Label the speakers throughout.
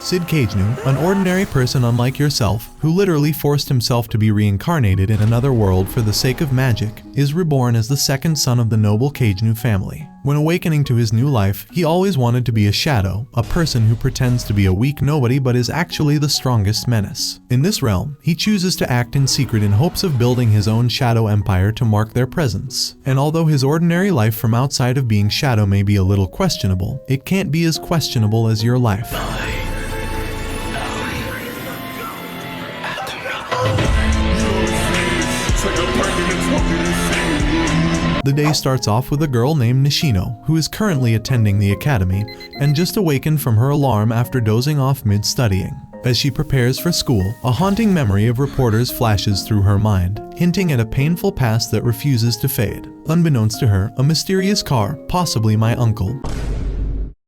Speaker 1: Sid Kagenou, an ordinary person unlike yourself, who literally forced himself to be reincarnated in another world for the sake of magic, is reborn as the second son of the noble Kagenou family. When awakening to his new life, he always wanted to be a shadow, a person who pretends to be a weak nobody but is actually the strongest menace. In this realm, he chooses to act in secret in hopes of building his own shadow empire to mark their presence. And although his ordinary life from outside of being shadow may be a little questionable, it can't be as questionable as your life. The day starts off with a girl named Nishino, who is currently attending the academy, and just awakened from her alarm after dozing off mid-studying. As she prepares for school, a haunting memory of reporters flashes through her mind, hinting at a painful past that refuses to fade. Unbeknownst to her, a mysterious car, possibly my uncle,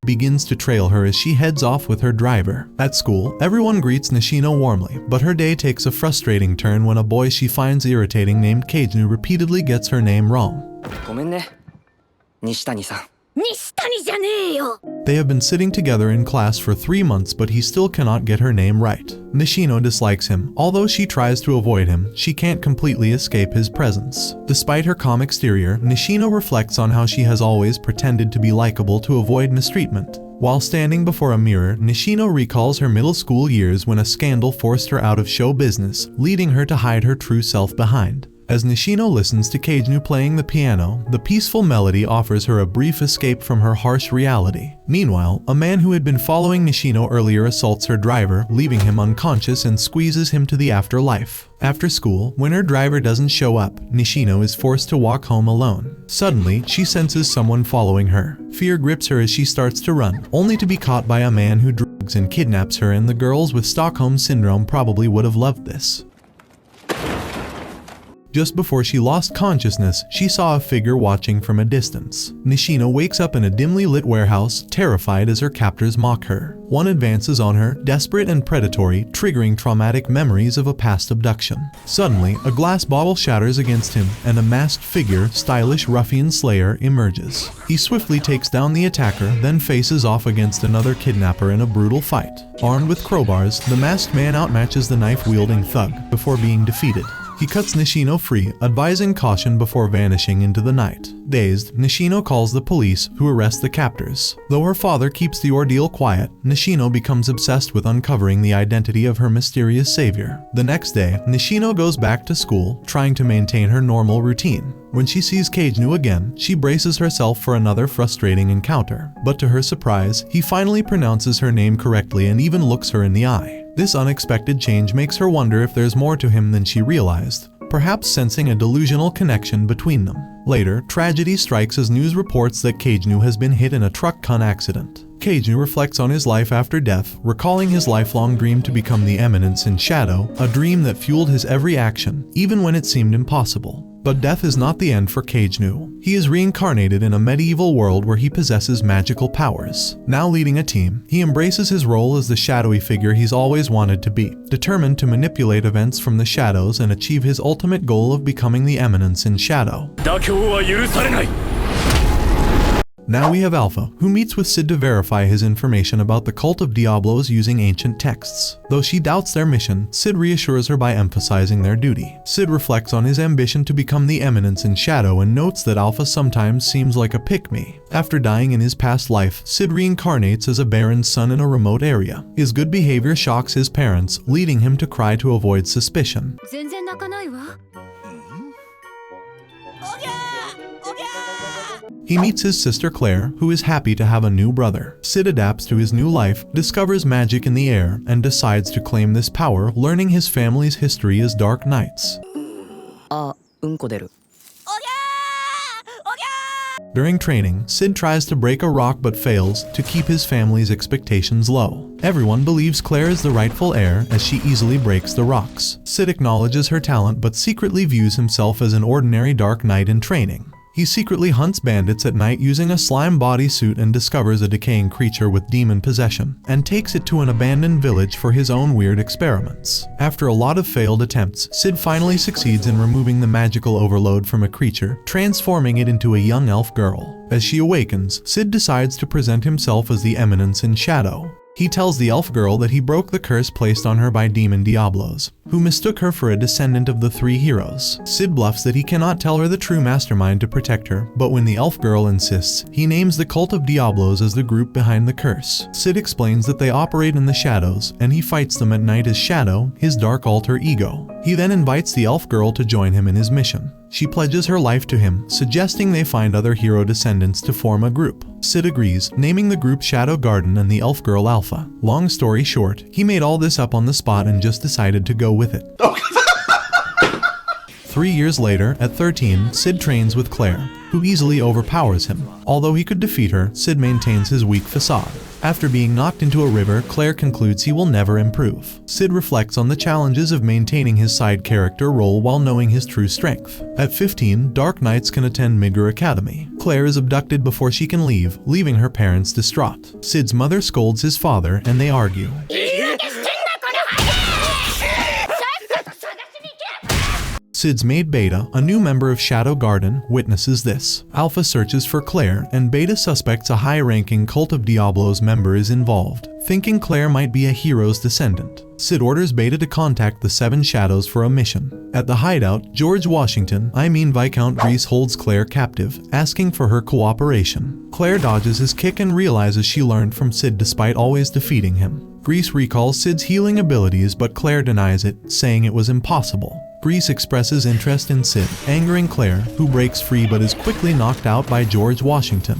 Speaker 1: begins to trail her as she heads off with her driver. At school, everyone greets Nishino warmly, but her day takes a frustrating turn when a boy she finds irritating named Kagenou repeatedly gets her name wrong.
Speaker 2: ごめんね、西谷さん。
Speaker 3: 西谷じゃねえよ。
Speaker 1: They have been sitting together in class for 3 months, but he still cannot get her name right. Nishino dislikes him. Although she tries to avoid him, she can't completely escape his presence. Despite her calm exterior, Nishino reflects on how she has always pretended to be likable to avoid mistreatment. While standing before a mirror, Nishino recalls her middle school years when a scandal forced her out of show business, leading her to hide her true self behind. As Nishino listens to Kagenou playing the piano, the peaceful melody offers her a brief escape from her harsh reality. Meanwhile, a man who had been following Nishino earlier assaults her driver, leaving him unconscious and squeezes him to the afterlife. After school, when her driver doesn't show up, Nishino is forced to walk home alone. Suddenly, she senses someone following her. Fear grips her as she starts to run, only to be caught by a man who drugs and kidnaps her, and the girls with Stockholm Syndrome probably would have loved this. Just before she lost consciousness, she saw a figure watching from a distance. Nishino wakes up in a dimly lit warehouse, terrified as her captors mock her. One advances on her, desperate and predatory, triggering traumatic memories of a past abduction. Suddenly, a glass bottle shatters against him, and a masked figure, stylish ruffian slayer, emerges. He swiftly takes down the attacker, then faces off against another kidnapper in a brutal fight. Armed with crowbars, the masked man outmatches the knife-wielding thug, before being defeated. He cuts Nishino free, advising caution before vanishing into the night. Dazed, Nishino calls the police, who arrest the captors. Though her father keeps the ordeal quiet, Nishino becomes obsessed with uncovering the identity of her mysterious savior. The next day, Nishino goes back to school, trying to maintain her normal routine. When she sees Kagenou again, she braces herself for another frustrating encounter. But to her surprise, he finally pronounces her name correctly and even looks her in the eye. This unexpected change makes her wonder if there's more to him than she realized, perhaps sensing a delusional connection between them. Later, tragedy strikes as news reports that Kagenou has been hit in a truck accident. Kagenou reflects on his life after death, recalling his lifelong dream to become the Eminence in Shadow, a dream that fueled his every action, even when it seemed impossible. But death is not the end for Kagenou. He is reincarnated in a medieval world where he possesses magical powers. Now leading a team, he embraces his role as the shadowy figure he's always wanted to be, determined to manipulate events from the shadows and achieve his ultimate goal of becoming the Eminence in Shadow. Now we have Alpha, who meets with Sid to verify his information about the cult of Diablos using ancient texts. Though she doubts their mission, Sid reassures her by emphasizing their duty. Sid reflects on his ambition to become the Eminence in Shadow and notes that Alpha sometimes seems like a pick-me. After dying in his past life, Sid reincarnates as a Baron's son in a remote area. His good behavior shocks his parents, leading him to cry to avoid suspicion. He meets his sister Claire, who is happy to have a new brother. Sid adapts to his new life, discovers magic in the air, and decides to claim this power, learning his family's history as Dark Knights. During training, Sid tries to break a rock but fails, to keep his family's expectations low. Everyone believes Claire is the rightful heir as she easily breaks the rocks. Sid acknowledges her talent but secretly views himself as an ordinary Dark Knight in training. He secretly hunts bandits at night using a slime bodysuit and discovers a decaying creature with demon possession, and takes it to an abandoned village for his own weird experiments. After a lot of failed attempts, Sid finally succeeds in removing the magical overload from a creature, transforming it into a young elf girl. As she awakens, Sid decides to present himself as the Eminence in Shadow. He tells the elf girl that he broke the curse placed on her by demon Diablos, who mistook her for a descendant of the three heroes. Sid bluffs that he cannot tell her the true mastermind to protect her, but when the elf girl insists, he names the cult of Diablos as the group behind the curse. Sid explains that they operate in the shadows, and he fights them at night as Shadow, his dark alter ego. He then invites the elf girl to join him in his mission. She pledges her life to him, suggesting they find other hero descendants to form a group. Sid agrees, naming the group Shadow Garden and the elf girl Alpha. Long story short, he made all this up on the spot and just decided to go with it. 3 years later, at 13, Sid trains with Claire, who easily overpowers him. Although he could defeat her, Sid maintains his weak facade. After being knocked into a river, Claire concludes he will never improve. Sid reflects on the challenges of maintaining his side character role while knowing his true strength. At 15, Dark Knights can attend Migger Academy. Claire is abducted before she can leave, leaving her parents distraught. Sid's mother scolds his father and they argue. Sid's maid Beta, a new member of Shadow Garden, witnesses this. Alpha searches for Claire, and Beta suspects a high-ranking Cult of Diablos member is involved, thinking Claire might be a hero's descendant. Sid orders Beta to contact the Seven Shadows for a mission. At the hideout, George Washington, Viscount Grease, holds Claire captive, asking for her cooperation. Claire dodges his kick and realizes she learned from Sid despite always defeating him. Grease recalls Sid's healing abilities, but Claire denies it, saying it was impossible. Grease expresses interest in Sid, angering Claire, who breaks free but is quickly knocked out by George Washington.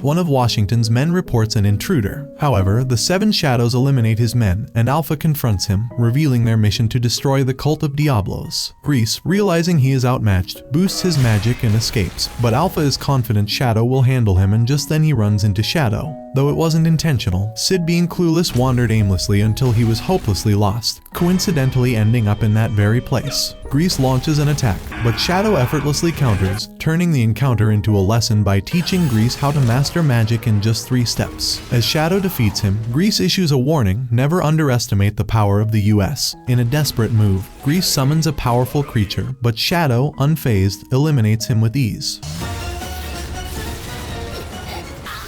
Speaker 1: One of Washington's men reports an intruder. However, the Seven Shadows eliminate his men, and Alpha confronts him, revealing their mission to destroy the Cult of Diablos. Grease, realizing he is outmatched, boosts his magic and escapes, but Alpha is confident Shadow will handle him, and just then he runs into Shadow. Though it wasn't intentional, Sid, being clueless, wandered aimlessly until he was hopelessly lost, coincidentally ending up in that very place. Grease launches an attack, but Shadow effortlessly counters, turning the encounter into a lesson by teaching Grease how to master magic in just 3 steps. As Shadow defeats him, Grease issues a warning: never underestimate the power of the US. In a desperate move, Grease summons a powerful creature, but Shadow, unfazed, eliminates him with ease.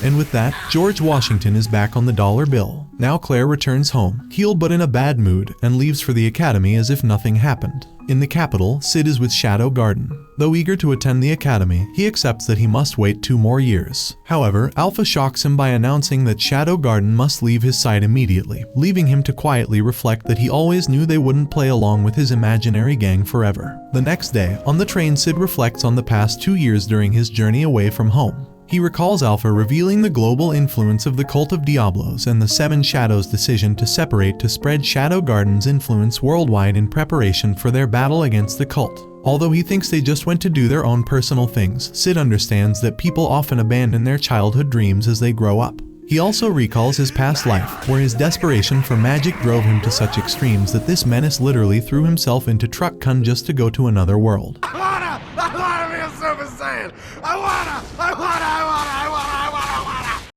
Speaker 1: And with that, George Washington is back on the dollar bill. Now Claire returns home, healed but in a bad mood, and leaves for the academy as if nothing happened. In the capital, Sid is with Shadow Garden. Though eager to attend the academy, he accepts that he must wait 2 more years. However, Alpha shocks him by announcing that Shadow Garden must leave his side immediately, leaving him to quietly reflect that he always knew they wouldn't play along with his imaginary gang forever. The next day, on the train, Sid reflects on the past 2 years during his journey away from home. He recalls Alpha revealing the global influence of the Cult of Diablos and the Seven Shadows' decision to separate to spread Shadow Garden's influence worldwide in preparation for their battle against the cult. Although he thinks they just went to do their own personal things, Sid understands that people often abandon their childhood dreams as they grow up. He also recalls his past life, where his desperation for magic drove him to such extremes that this menace literally threw himself into truck kun just to go to another world.
Speaker 4: I wanna be a Super Saiyan! I wanna!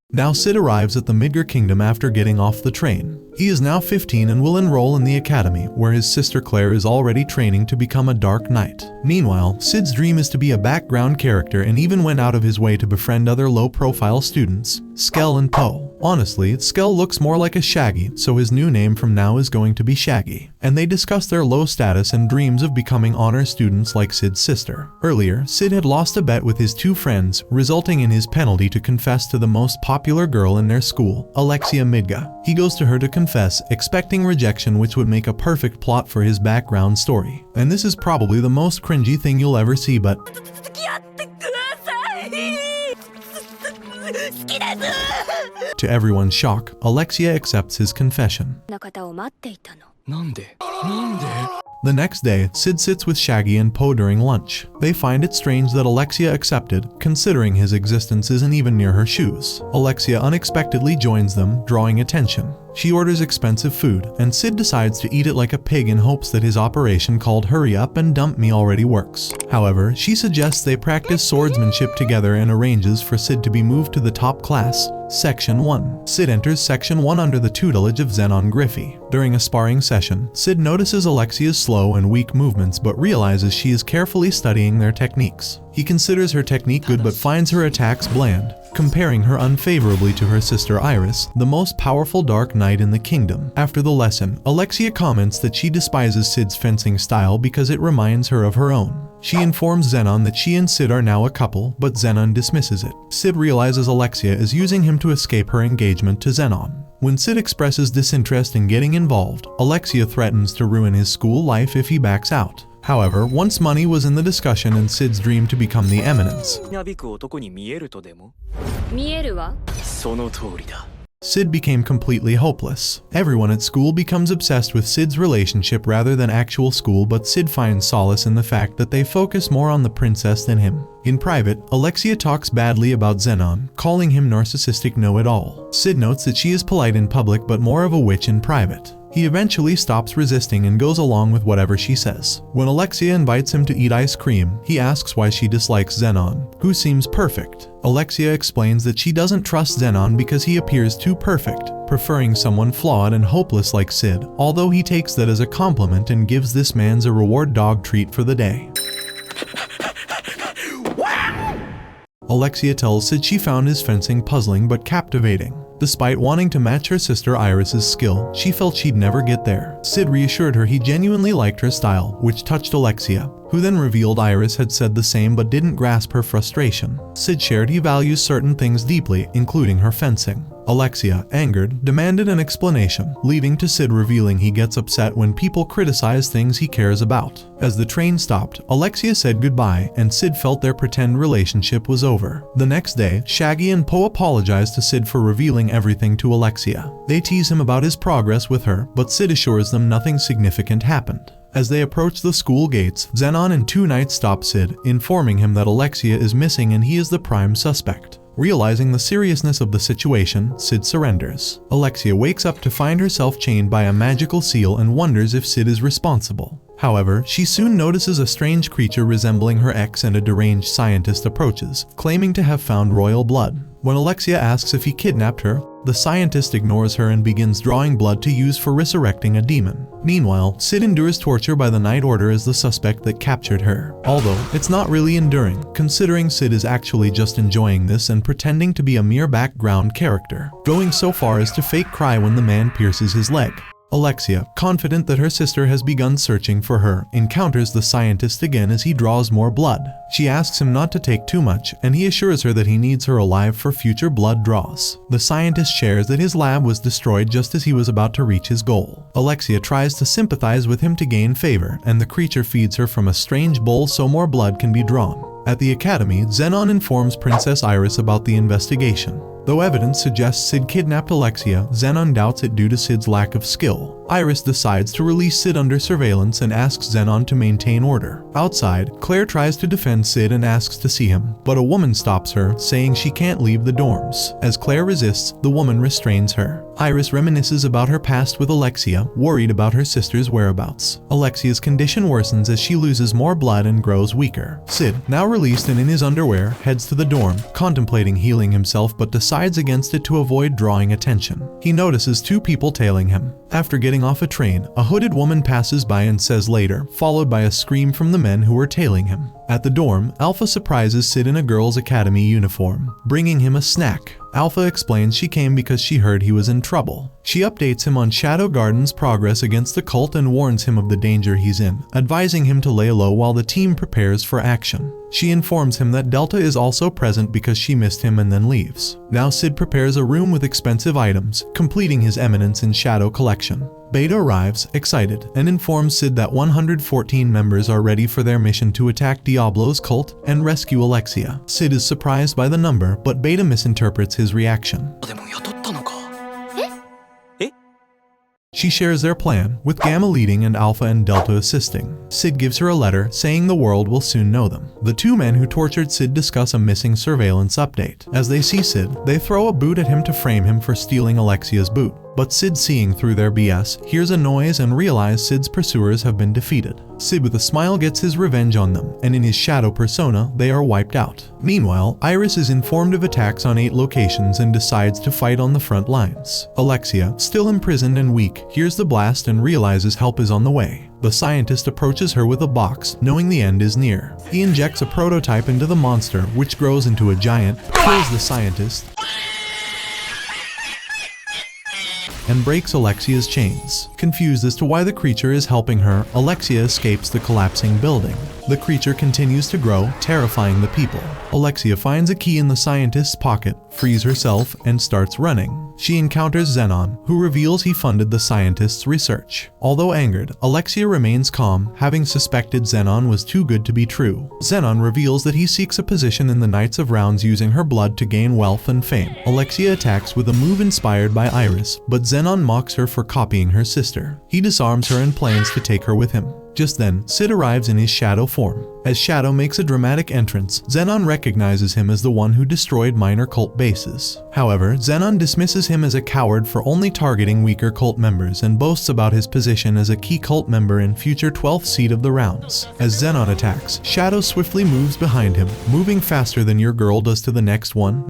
Speaker 1: Now Sid arrives at the Midgar Kingdom after getting off the train. He is now 15 and will enroll in the academy, where his sister Claire is already training to become a Dark Knight. Meanwhile, Sid's dream is to be a background character and even went out of his way to befriend other low-profile students, Skell and Poe. Honestly, Skell looks more like a Shaggy, so his new name from now is going to be Shaggy. And they discuss their low status and dreams of becoming honor students like Sid's sister. Earlier, Sid had lost a bet with his 2 friends, resulting in his penalty to confess to the most popular girl in their school, Alexia Midga. He goes to her to confess, expecting rejection, which would make a perfect plot for his background story. And this is probably the most cringy thing you'll ever see, but to everyone's shock, Alexia accepts his confession. The next day, Sid sits with Shaggy and Poe during lunch. They find it strange that Alexia accepted, considering his existence isn't even near her shoes. Alexia unexpectedly joins them, drawing attention. She orders expensive food, and Sid decides to eat it like a pig in hopes that his operation called Hurry Up and Dump Me already works. However, she suggests they practice swordsmanship together and arranges for Sid to be moved to the top class, Section 1. Sid enters Section 1 under the tutelage of Zenon Griffey. During a sparring session, Sid notices Alexia's slow and weak movements but realizes she is carefully studying their techniques. He considers her technique good but finds her attacks bland. comparing her unfavorably to her sister Iris, the most powerful Dark Knight in the kingdom. After the lesson, Alexia comments that she despises Sid's fencing style because it reminds her of her own. She informs Zenon that she and Sid are now a couple, but Zenon dismisses it. Sid realizes Alexia is using him to escape her engagement to Zenon. When Sid expresses disinterest in getting involved, Alexia threatens to ruin his school life if he backs out. However, once money was in the discussion and Sid's dream to become the Eminence,
Speaker 5: なびく男に見えるとでも
Speaker 3: 見えるわ。
Speaker 5: その通りだ。
Speaker 1: Sid became completely hopeless. Everyone at school becomes obsessed with Sid's relationship rather than actual school, but Sid finds solace in the fact that they focus more on the princess than him. In private, Alexia talks badly about Zenon, calling him narcissistic know-it-all. Sid notes that she is polite in public but more of a witch in private. He eventually stops resisting and goes along with whatever she says. When Alexia invites him to eat ice cream, he asks why she dislikes Zenon, who seems perfect. Alexia explains that she doesn't trust Zenon because he appears too perfect, preferring someone flawed and hopeless like Sid, although he takes that as a compliment and gives this man a reward dog treat for the day. Alexia tells Sid she found his fencing puzzling but captivating. Despite wanting to match her sister Iris's skill, she felt she'd never get there. Sid reassured her he genuinely liked her style, which touched Alexia, who then revealed Iris had said the same but didn't grasp her frustration. Sid shared he values certain things deeply, including her fencing. Alexia, angered, demanded an explanation, leaving to Sid revealing he gets upset when people criticize things he cares about. As the train stopped, Alexia said goodbye, and Sid felt their pretend relationship was over. The next day, Shaggy and Poe apologize to Sid for revealing everything to Alexia. They tease him about his progress with her, but Sid assures them nothing significant happened. As they approach the school gates, Zenon and two knights stop Sid, informing him that Alexia is missing and he is the prime suspect. Realizing the seriousness of the situation, Sid surrenders. Alexia wakes up to find herself chained by a magical seal and wonders if Sid is responsible. However, she soon notices a strange creature resembling her ex and a deranged scientist approaches, claiming to have found royal blood. When Alexia asks if he kidnapped her, the scientist ignores her and begins drawing blood to use for resurrecting a demon. Meanwhile, Sid endures torture by the Night Order as the suspect that captured her. Although, it's not really enduring, considering Sid is actually just enjoying this and pretending to be a mere background character, going so far as to fake cry when the man pierces his leg. Alexia, confident that her sister has begun searching for her, encounters the scientist again as he draws more blood. She asks him not to take too much, and he assures her that he needs her alive for future blood draws. The scientist shares that his lab was destroyed just as he was about to reach his goal. Alexia tries to sympathize with him to gain favor, and the creature feeds her from a strange bowl so more blood can be drawn. At the academy, Zenon informs Princess Iris about the investigation. Though evidence suggests Sid kidnapped Alexia, Zenon doubts it due to Sid's lack of skill. Iris decides to release Sid under surveillance and asks Zenon to maintain order. Outside, Claire tries to defend Sid and asks to see him, but a woman stops her, saying she can't leave the dorms. As Claire resists, the woman restrains her. Iris reminisces about her past with Alexia, worried about her sister's whereabouts. Alexia's condition worsens as she loses more blood and grows weaker. Sid, now released and in his underwear, heads to the dorm, contemplating healing himself but decides against it to avoid drawing attention. He notices two people tailing him. After getting off a train, a hooded woman passes by and says later, followed by a scream from the men who were tailing him. At the dorm, Alpha surprises Sid in a girls' academy uniform, bringing him a snack. Alpha explains she came because she heard he was in trouble. She updates him on Shadow Garden's progress against the cult and warns him of the danger he's in, advising him to lay low while the team prepares for action. She informs him that Delta is also present because she missed him and then leaves. Now Sid prepares a room with expensive items, completing his eminence in Shadow collection. Beta arrives, excited, and informs Sid that 114 members are ready for their mission to attack Diablo's cult and rescue Alexia. Sid is surprised by the number, but Beta misinterprets his reaction.
Speaker 5: でも雇ったのか。
Speaker 1: She shares their plan, with Gamma leading and Alpha and Delta assisting. Sid gives her a letter, saying the world will soon know them. The two men who tortured Sid discuss a missing surveillance update. As they see Sid, they throw a boot at him to frame him for stealing Alexia's boot. but Sid, seeing through their BS, hears a noise and realizes Sid's pursuers have been defeated. Sid with a smile gets his revenge on them, and in his shadow persona, they are wiped out. Meanwhile, Iris is informed of attacks on 8 locations and decides to fight on the front lines. Alexia, still imprisoned and weak, hears the blast and realizes help is on the way. The scientist approaches her with a box, knowing the end is near. He injects a prototype into the monster, which grows into a giant, kills the scientist, and breaks Alexia's chains. Confused as to why the creature is helping her, Alexia escapes the collapsing building. The creature continues to grow, terrifying the people. Alexia finds a key in the scientist's pocket, frees herself, and starts running. She encounters Zenon, who reveals he funded the scientist's research. Although angered, Alexia remains calm, having suspected Zenon was too good to be true. Zenon reveals that he seeks a position in the Knights of Rounds using her blood to gain wealth and fame. Alexia attacks with a move inspired by Iris, but Zenon mocks her for copying her sister. He disarms her and plans to take her with him. Just then, Sid arrives in his shadow form. As Shadow makes a dramatic entrance, Zenon recognizes him as the one who destroyed minor cult bases. However, Zenon dismisses him as a coward for only targeting weaker cult members and boasts about his position as a key cult member in future 12th seed of the rounds. As Zenon attacks, Shadow swiftly moves behind him, moving faster than your girl does to the next one.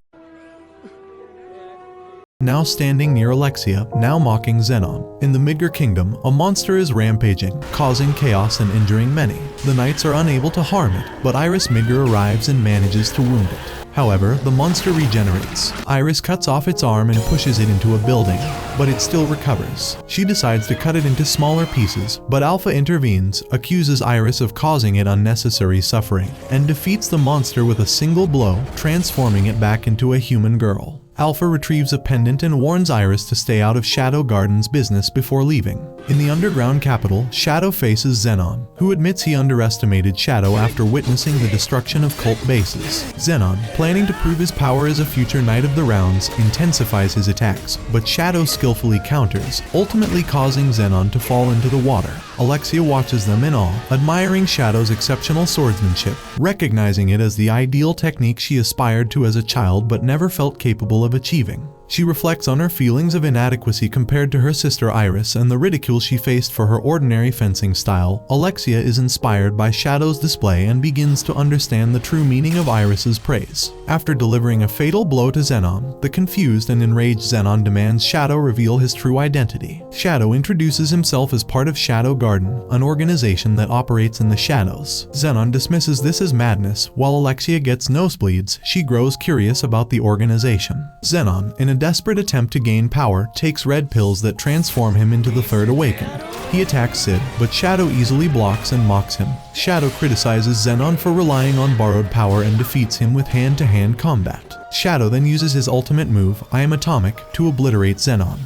Speaker 1: Now standing near Alexia, now mocking Zenon. In the Midgar Kingdom, a monster is rampaging, causing chaos and injuring many. The knights are unable to harm it, but Iris Midgar arrives and manages to wound it. However, the monster regenerates. Iris cuts off its arm and pushes it into a building, but it still recovers. She decides to cut it into smaller pieces, but Alpha intervenes, accuses Iris of causing it unnecessary suffering, and defeats the monster with a single blow, transforming it back into a human girl. Alpha retrieves a pendant and warns Iris to stay out of Shadow Garden's business before leaving. In the underground capital, Shadow faces Zenon, who admits he underestimated Shadow after witnessing the destruction of cult bases. Zenon, planning to prove his power as a future Knight of the Rounds, intensifies his attacks, but Shadow skillfully counters, ultimately causing Zenon to fall into the water. Alexia watches them in awe, admiring Shadow's exceptional swordsmanship, recognizing it as the ideal technique she aspired to as a child but never felt capable of achieving. She reflects on her feelings of inadequacy compared to her sister Iris and the ridicule she faced for her ordinary fencing style. Alexia is inspired by Shadow's display and begins to understand the true meaning of Iris's praise. After delivering a fatal blow to Zenon, the confused and enraged Zenon demands Shadow reveal his true identity. Shadow introduces himself as part of Shadow Garden, an organization that operates in the shadows. Zenon dismisses this as madness. While Alexia gets nosebleeds, she grows curious about the organization. Zenon, in a desperate attempt to gain power, takes red pills that transform him into the Third Awakened. He attacks Sid, but Shadow easily blocks and mocks him. Shadow criticizes Zenon for relying on borrowed power and defeats him with hand-to-hand combat. Shadow then uses his ultimate move, I Am Atomic, to obliterate Zenon.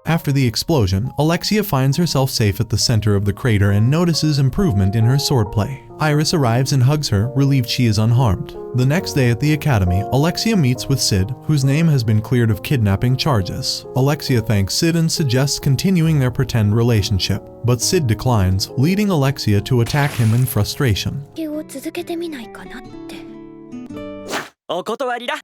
Speaker 1: After the explosion, Alexia finds herself safe at the center of the crater and notices improvement in her swordplay. Iris arrives and hugs her, relieved she is unharmed. The next day at the academy, Alexia meets with Sid, whose name has been cleared of kidnapping charges. Alexia thanks Sid and suggests continuing their pretend relationship, but Sid declines, leading Alexia to attack him in frustration.
Speaker 3: 続けてみないかなって。
Speaker 5: お断りだ。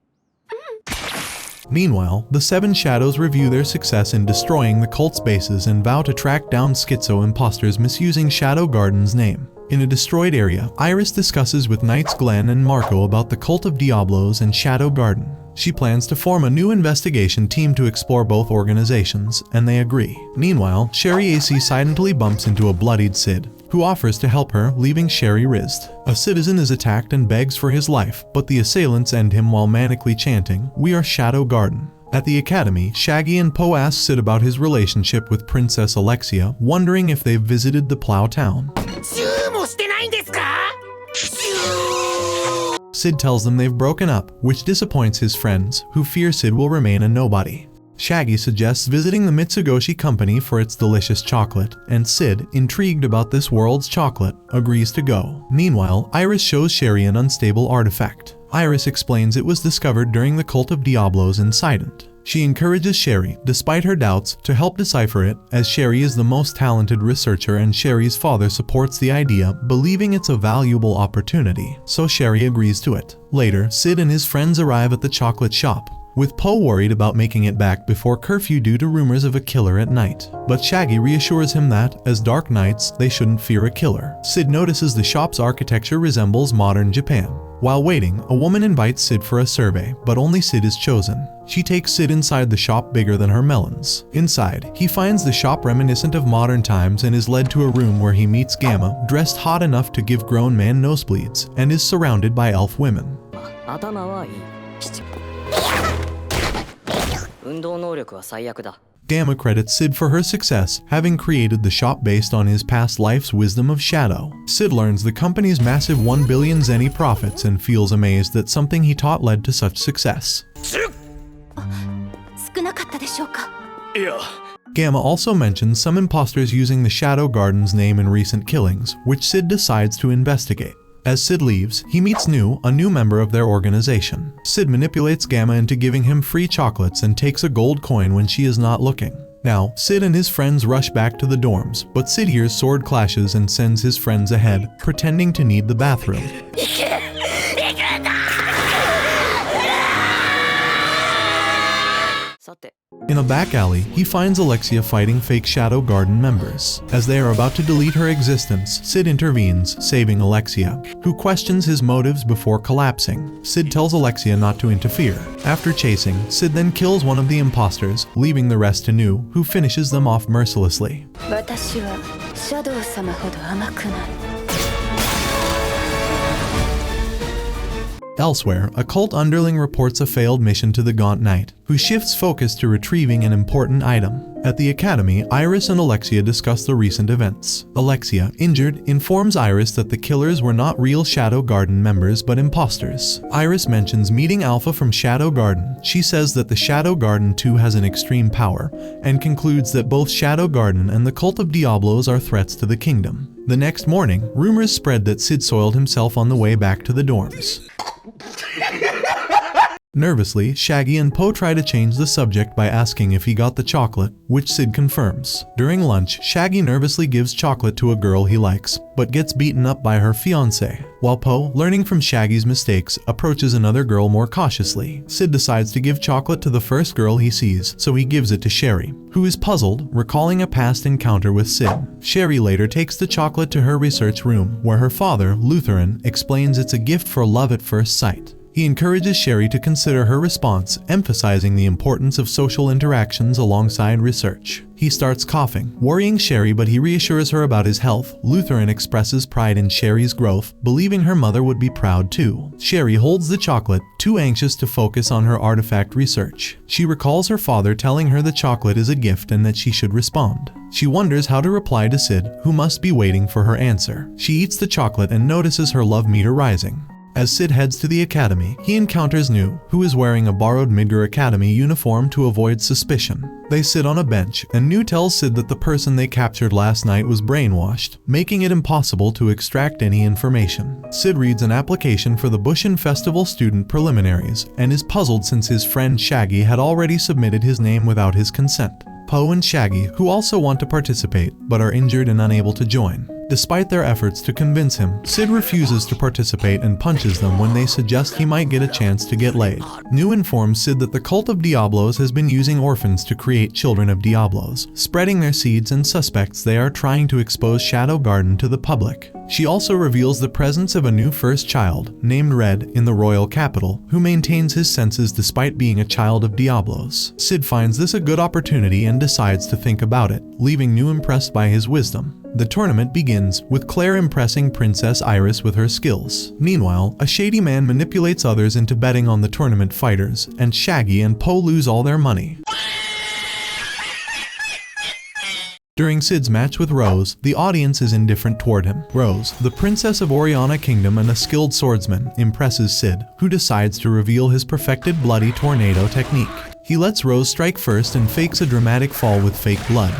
Speaker 1: Meanwhile, the Seven Shadows review their success in destroying the cult's bases and vow to track down schizo imposters misusing Shadow Garden's name. In a destroyed area, Iris discusses with Knights Glenn and Marco about the cult of Diablos and Shadow Garden. She plans to form a new investigation team to explore both organizations, and they agree. Meanwhile, Sherry AC silently bumps into a bloodied Sid, who offers to help her, leaving Sherry rizzed. A citizen is attacked and begs for his life, but the assailants end him while manically chanting, "We are Shadow Garden." At the academy, Shaggy and Poe ask Sid about his relationship with Princess Alexia, wondering if they've visited the Plow Town. Sid tells them they've broken up, which disappoints his friends, who fear Sid will remain a nobody. Shaggy suggests visiting the Mitsugoshi Company for its delicious chocolate, and Sid, intrigued about this world's chocolate, agrees to go. Meanwhile, Iris shows Sherry an unstable artifact. Iris explains it was discovered during the cult of Diablos in Sident. She encourages Sherry, despite her doubts, to help decipher it, as Sherry is the most talented researcher and Sherry's father supports the idea, believing it's a valuable opportunity, so Sherry agrees to it. Later, Sid and his friends arrive at the chocolate shop, with Poe worried about making it back before curfew due to rumors of a killer at night. But Shaggy reassures him that, as dark nights, they shouldn't fear a killer. Sid notices the shop's architecture resembles modern Japan. While waiting, a woman invites Sid for a survey, but only Sid is chosen. She takes Sid inside the shop bigger than her melons. Inside, he finds the shop reminiscent of modern times and is led to a room where he meets Gamma, dressed hot enough to give grown man nosebleeds, and is surrounded by elf women.
Speaker 5: 頭はいい。運動能力は最悪だ。
Speaker 1: Gamma credits Sid for her success, having created the shop based on his past life's wisdom of shadow. Sid learns the company's massive 1 billion zeni profits and feels amazed that something he taught led to such success.
Speaker 3: 少なかったでしょうか。
Speaker 5: いや。
Speaker 1: Gamma also mentions some imposters using the Shadow Garden's name in recent killings, which Sid decides to investigate. As Sid leaves, he meets Nu, a new member of their organization. Sid manipulates Gamma into giving him free chocolates and takes a gold coin when she is not looking. Now, Sid and his friends rush back to the dorms, but Sid hears sword clashes and sends his friends ahead, pretending to need the bathroom. In a back alley, he finds Alexia fighting fake Shadow Garden members. As they are about to delete her existence, Sid intervenes, saving Alexia, who questions his motives before collapsing. Sid tells Alexia not to interfere. After chasing, Sid then kills one of the imposters, leaving the rest to Nu, who finishes them off mercilessly.
Speaker 3: 私はシャドウ様ほど甘くない。
Speaker 1: Elsewhere, a cult underling reports a failed mission to the Gaunt Knight, who shifts focus to retrieving an important item. At the academy, Iris and Alexia discuss the recent events. Alexia, injured, informs Iris that the killers were not real Shadow Garden members but imposters. Iris mentions meeting Alpha from Shadow Garden. She says that the Shadow Garden too has an extreme power, and concludes that both Shadow Garden and the Cult of Diablos are threats to the kingdom. The next morning, rumors spread that Sid soiled himself on the way back to the dorms. Nervously, Shaggy and Poe try to change the subject by asking if he got the chocolate, which Sid confirms. During lunch, Shaggy nervously gives chocolate to a girl he likes, but gets beaten up by her fiancé. While Poe, learning from Shaggy's mistakes, approaches another girl more cautiously. Sid decides to give chocolate to the first girl he sees, so he gives it to Sherry, who is puzzled, recalling a past encounter with Sid. Sherry later takes the chocolate to her research room, where her father, Lutheran, explains it's a gift for love at first sight. He encourages Sherry to consider her response, emphasizing the importance of social interactions alongside research. He starts coughing, worrying Sherry, but he reassures her about his health. Lutheran expresses pride in Sherry's growth, believing her mother would be proud too. Sherry holds the chocolate, too anxious to focus on her artifact research. She recalls her father telling her the chocolate is a gift and that she should respond. She wonders how to reply to Sid, who must be waiting for her answer. She eats the chocolate and notices her love meter rising. As Sid heads to the academy, he encounters Nu, who is wearing a borrowed Midgar Academy uniform to avoid suspicion. They sit on a bench, and Nu tells Sid that the person they captured last night was brainwashed, making it impossible to extract any information. Sid reads an application for the Bushin Festival student preliminaries, and is puzzled since his friend Shaggy had already submitted his name without his consent. Poe and Shaggy, who also want to participate, but are injured and unable to join. Despite their efforts to convince him, Sid refuses to participate and punches them when they suggest he might get a chance to get laid. Nu informs Sid that the Cult of Diablos has been using orphans to create children of Diablos, spreading their seeds, and suspects they are trying to expose Shadow Garden to the public. She also reveals the presence of a new first child, named Red, in the royal capital, who maintains his senses despite being a child of Diablos. Sid finds this a good opportunity and decides to think about it, leaving Nu impressed by his wisdom. The tournament begins, with Claire impressing Princess Iris with her skills. Meanwhile, a shady man manipulates others into betting on the tournament fighters, and Shaggy and Poe lose all their money. During Sid's match with Rose, the audience is indifferent toward him. Rose, the princess of Oriana Kingdom and a skilled swordsman, impresses Sid, who decides to reveal his perfected bloody tornado technique. He lets Rose strike first and fakes a dramatic fall with fake blood.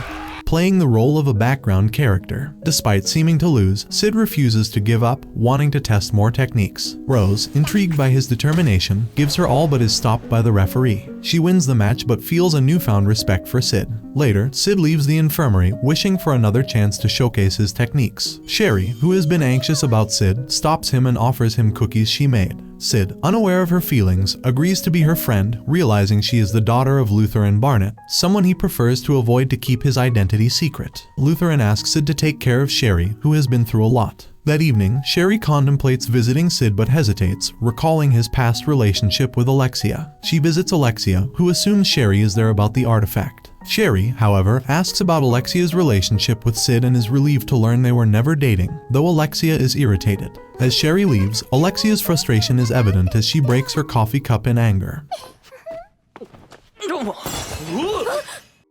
Speaker 1: playing the role of a background character. Despite seeming to lose, Sid refuses to give up, wanting to test more techniques. Rose, intrigued by his determination, gives her all but is stopped by the referee. She wins the match but feels a newfound respect for Sid. Later, Sid leaves the infirmary, wishing for another chance to showcase his techniques. Sherry, who has been anxious about Sid, stops him and offers him cookies she made. Sid, unaware of her feelings, agrees to be her friend, realizing she is the daughter of Lutheran Barnett, someone he prefers to avoid to keep his identity secret. Lutheran asks Sid to take care of Sherry, who has been through a lot. That evening, Sherry contemplates visiting Sid but hesitates, recalling his past relationship with Alexia. She visits Alexia, who assumes Sherry is there about the artifact. Sherry, however, asks about Alexia's relationship with Sid and is relieved to learn they were never dating, though Alexia is irritated. As Sherry leaves, Alexia's frustration is evident as she breaks her coffee cup in anger.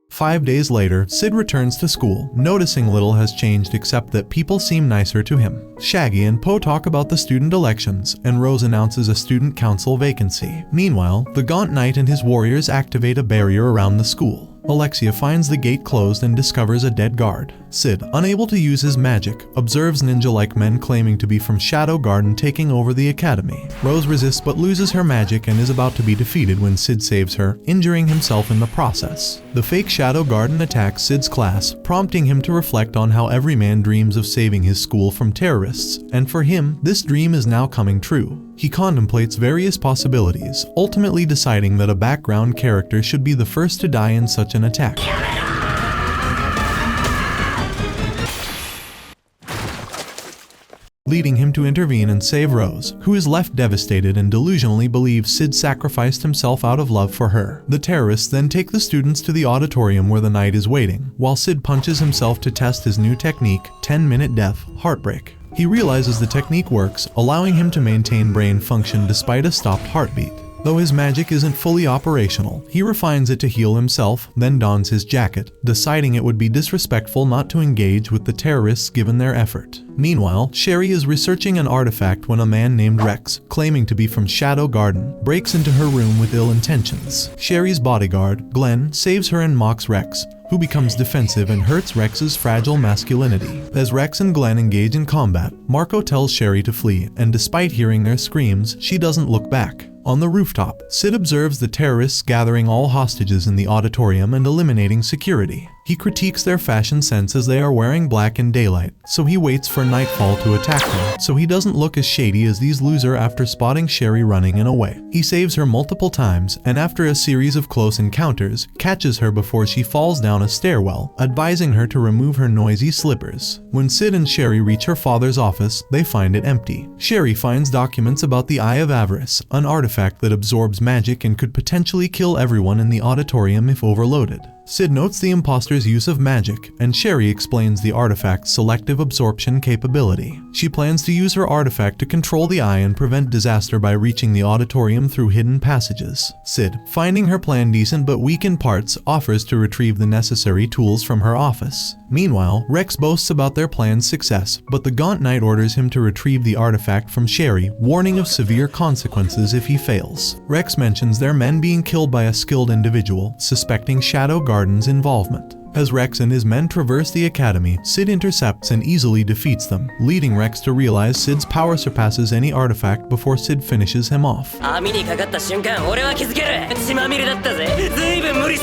Speaker 1: 5 days later, Sid returns to school, noticing little has changed except that people seem nicer to him. Shaggy and Poe talk about the student elections, and Rose announces a student council vacancy. Meanwhile, the Gaunt Knight and his warriors activate a barrier around the school. Alexia finds the gate closed and discovers a dead guard. Sid, unable to use his magic, observes ninja-like men claiming to be from Shadow Garden taking over the academy. Rose resists but loses her magic and is about to be defeated when Sid saves her, injuring himself in the process. The fake Shadow Garden attacks Sid's class, prompting him to reflect on how every man dreams of saving his school from terrorists, and for him, this dream is now coming true. He contemplates various possibilities, ultimately deciding that a background character should be the first to die in such an attack. Leading him to intervene and save Rose, who is left devastated and delusionally believes Sid sacrificed himself out of love for her. The terrorists then take the students to the auditorium where the knight is waiting, while Sid punches himself to test his new technique, 10-minute death, heartbreak. He realizes the technique works, allowing him to maintain brain function despite a stopped heartbeat. Though his magic isn't fully operational, he refines it to heal himself, then dons his jacket, deciding it would be disrespectful not to engage with the terrorists given their effort. Meanwhile, Sherry is researching an artifact when a man named Rex, claiming to be from Shadow Garden, breaks into her room with ill intentions. Sherry's bodyguard, Glenn, saves her and mocks Rex, who becomes defensive and hurts Rex's fragile masculinity. As Rex and Glenn engage in combat, Marco tells Sherry to flee, and despite hearing their screams, she doesn't look back. On the rooftop, Sid observes the terrorists gathering all hostages in the auditorium and eliminating security. He critiques their fashion sense as they are wearing black in daylight, so he waits for nightfall to attack them, so he doesn't look as shady as these losers after spotting Sherry running in a way. He saves her multiple times, and after a series of close encounters, catches her before she falls down a stairwell, advising her to remove her noisy slippers. When Sid and Sherry reach her father's office, they find it empty. Sherry finds documents about the Eye of Avarice, an artifact that absorbs magic and could potentially kill everyone in the auditorium if overloaded. Sid notes the imposter's use of magic, and Sherry explains the artifact's selective absorption capability. She plans to use her artifact to control the eye and prevent disaster by reaching the auditorium through hidden passages. Sid, finding her plan decent but weak in parts, offers to retrieve the necessary tools from her office. Meanwhile, Rex boasts about their plan's success, but the Gaunt Knight orders him to retrieve the artifact from Sherry, warning of severe consequences if he fails. Rex mentions their men being killed by a skilled individual, suspecting Shadow Garden's involvement. As Rex and his men traverse the academy, Sid intercepts and easily defeats them, leading Rex to realize Sid's power surpasses any artifact before Sid finishes him off.
Speaker 5: 網にかかった瞬間俺は気づける血まみれだったぜずいぶん無理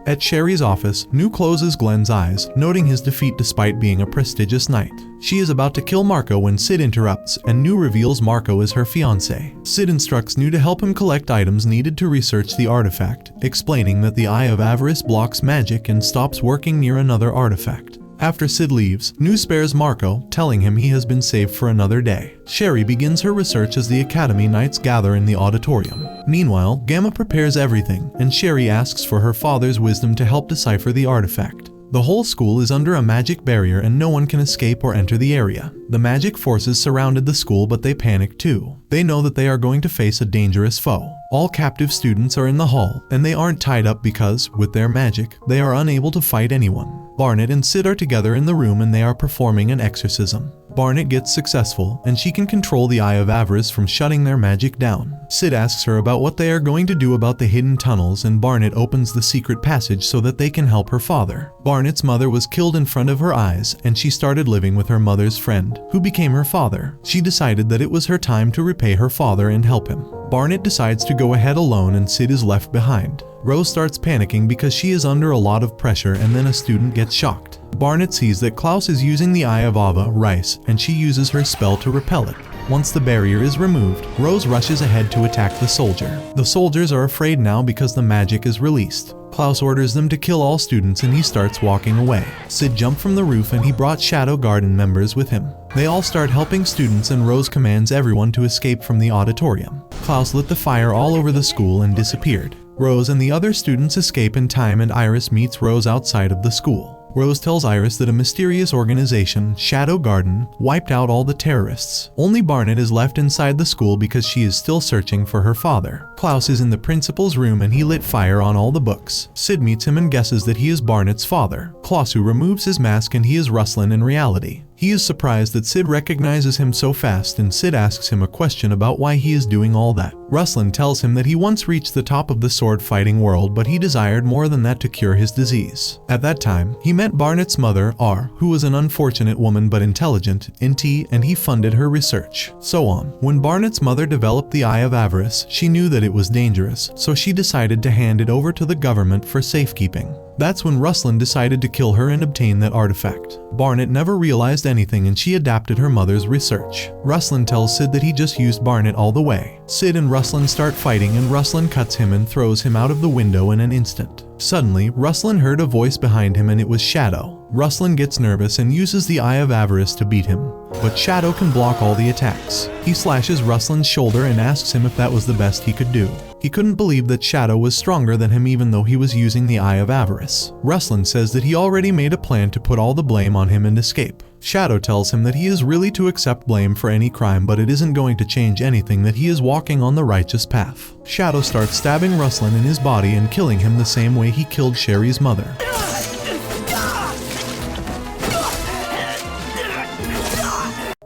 Speaker 1: At Sherry's office, New closes Glenn's eyes, noting his defeat despite being a prestigious knight. She is about to kill Marco when Sid interrupts, and New reveals Marco is her fiancé. Sid instructs New to help him collect items needed to research the artifact, explaining that the Eye of Avarice blocks magic and stops working near another artifact. After Sid leaves, New spares Marco, telling him he has been saved for another day. Sherry begins her research as the Academy Knights gather in the auditorium. Meanwhile, Gamma prepares everything, and Sherry asks for her father's wisdom to help decipher the artifact. The whole school is under a magic barrier and no one can escape or enter the area. The magic forces surrounded the school, but they panic too. They know that they are going to face a dangerous foe. All captive students are in the hall, and they aren't tied up because, with their magic, they are unable to fight anyone. Barnett and Sid are together in the room and they are performing an exorcism. Barnet gets successful, and she can control the Eye of Avarice from shutting their magic down. Sid asks her about what they are going to do about the hidden tunnels, and Barnet opens the secret passage so that they can help her father. Barnet's mother was killed in front of her eyes, and she started living with her mother's friend, who became her father. She decided that it was her time to repay her father and help him. Barnet decides to go ahead alone, and Sid is left behind. Rose starts panicking because she is under a lot of pressure, and then a student gets shocked. Barnet sees that Klaus is using the Eye of Ava, Rice, and she uses her spell to repel it. Once the barrier is removed, Rose rushes ahead to attack the soldier. The soldiers are afraid now because the magic is released. Klaus orders them to kill all students, and he starts walking away. Sid jumped from the roof, and he brought Shadow Garden members with him. They all start helping students, and Rose commands everyone to escape from the auditorium. Klaus lit the fire all over the school and disappeared. Rose and the other students escape in time, and Iris meets Rose outside of the school. Rose tells Iris that a mysterious organization, Shadow Garden, wiped out all the terrorists. Only Barnet is left inside the school because she is still searching for her father. Klaus is in the principal's room, and he lit fire on all the books. Sid meets him and guesses that he is Barnet's father. Klaus removes his mask, and he is Ruslan in reality. He is surprised that Sid recognizes him so fast, and Sid asks him a question about why he is doing all that. Ruslan tells him that he once reached the top of the sword-fighting world, but he desired more than that to cure his disease. At that time, he met Barnet's mother, R, who was an unfortunate woman but intelligent, Inti, and he funded her research. So on. When Barnet's mother developed the Eye of Avarice, she knew that it was dangerous, so she decided to hand it over to the government for safekeeping. That's when Ruslan decided to kill her and obtain that artifact. Barnet never realized anything, and she adapted her mother's research. Ruslan tells Sid that he just used Barnet all the way. Sid and Ruslan start fighting, and Ruslan cuts him and throws him out of the window in an instant. Suddenly, Ruslan heard a voice behind him, and it was Shadow. Ruslan gets nervous and uses the Eye of Avarice to beat him. But Shadow can block all the attacks. He slashes Ruslan's shoulder and asks him if that was the best he could do. He couldn't believe that Shadow was stronger than him, even though he was using the Eye of Avarice. Ruslan says that he already made a plan to put all the blame on him and escape. Shadow tells him that he is really to accept blame for any crime, but it isn't going to change anything, that he is walking on the righteous path. Shadow starts stabbing Ruslan in his body and killing him the same way he killed Sherry's mother.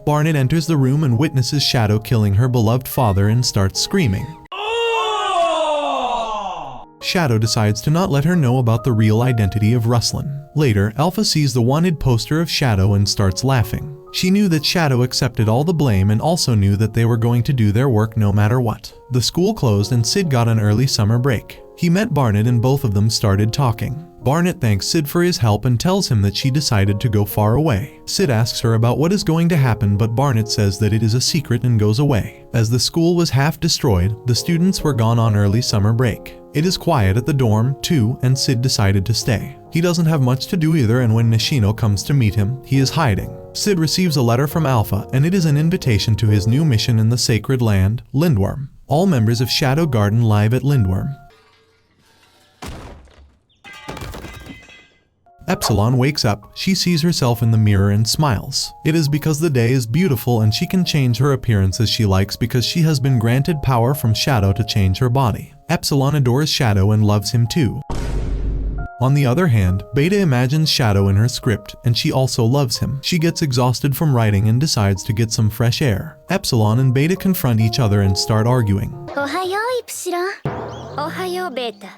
Speaker 1: Barnet enters the room and witnesses Shadow killing her beloved father and starts screaming. Shadow decides to not let her know about the real identity of Ruslan. Later, Alpha sees the wanted poster of Shadow and starts laughing. She knew that Shadow accepted all the blame and also knew that they were going to do their work no matter what. The school closed, and Sid got an early summer break. He met Barnet, and both of them started talking. Barnet thanks Sid for his help and tells him that she decided to go far away. Sid asks her about what is going to happen, but Barnet says that it is a secret and goes away. As the school was half destroyed, the students were gone on early summer break. It is quiet at the dorm, too, and Sid decided to stay. He doesn't have much to do either, and when Nishino comes to meet him, he is hiding. Sid receives a letter from Alpha, and it is an invitation to his new mission in the sacred land, Lindworm. All members of Shadow Garden live at Lindworm. Epsilon wakes up. She sees herself in the mirror and smiles. It is because the day is beautiful, and she can change her appearance as she likes because she has been granted power from Shadow to change her body. Epsilon adores Shadow and loves him too. On the other hand, Beta imagines Shadow in her script, and she also loves him. She gets exhausted from writing and decides to get some fresh air. Epsilon and Beta confront each other and start arguing.
Speaker 3: Ohayo, Epsilon. Ohayo, Beta.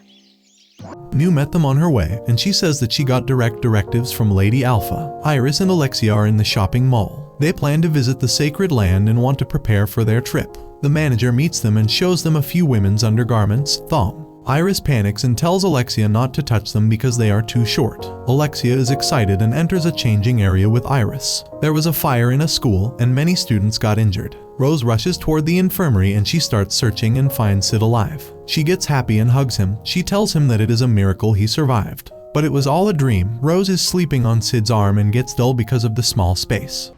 Speaker 1: New met them on her way, and she says that she got direct directives from Lady Alpha. Iris and Alexia are in the shopping mall. They plan to visit the sacred land and want to prepare for their trip. The manager meets them and shows them a few women's undergarments, thong. Iris panics and tells Alexia not to touch them because they are too short. Alexia is excited and enters a changing area with Iris. There was a fire in a school, and many students got injured. Rose rushes toward the infirmary, and she starts searching and finds Sid alive. She gets happy and hugs him. She tells him that it is a miracle he survived. But it was all a dream. Rose is sleeping on Sid's arm and gets dull because of the small space.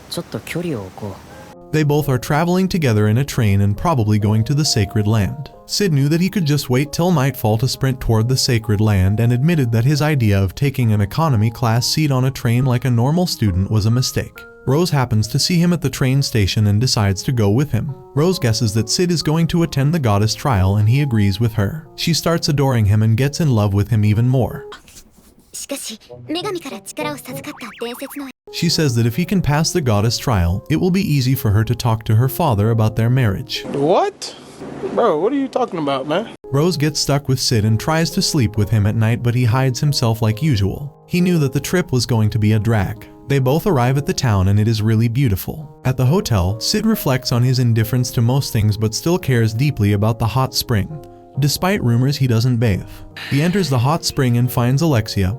Speaker 5: ちょっと距離を置こう。
Speaker 1: They both are traveling together in a train and probably going to the sacred land. Sid knew that he could just wait till nightfall to sprint toward the sacred land, and admitted that his idea of taking an economy class seat on a train like a normal student was a mistake. Rose happens to see him at the train station and decides to go with him. Rose guesses that Sid is going to attend the goddess trial, and he agrees with her. She starts adoring him and gets in love with him even more.
Speaker 3: しかし、女神から力を授かった伝説の
Speaker 1: She says that if he can pass the goddess trial, it will be easy for her to talk to her father about their marriage.
Speaker 6: What? Bro, what are you talking about, man?
Speaker 1: Rose gets stuck with Sid and tries to sleep with him at night, but he hides himself like usual. He knew that the trip was going to be a drag. They both arrive at the town and it is really beautiful. At the hotel, Sid reflects on his indifference to most things but still cares deeply about the hot spring. Despite rumors he doesn't bathe. He enters the hot spring and finds Alexia,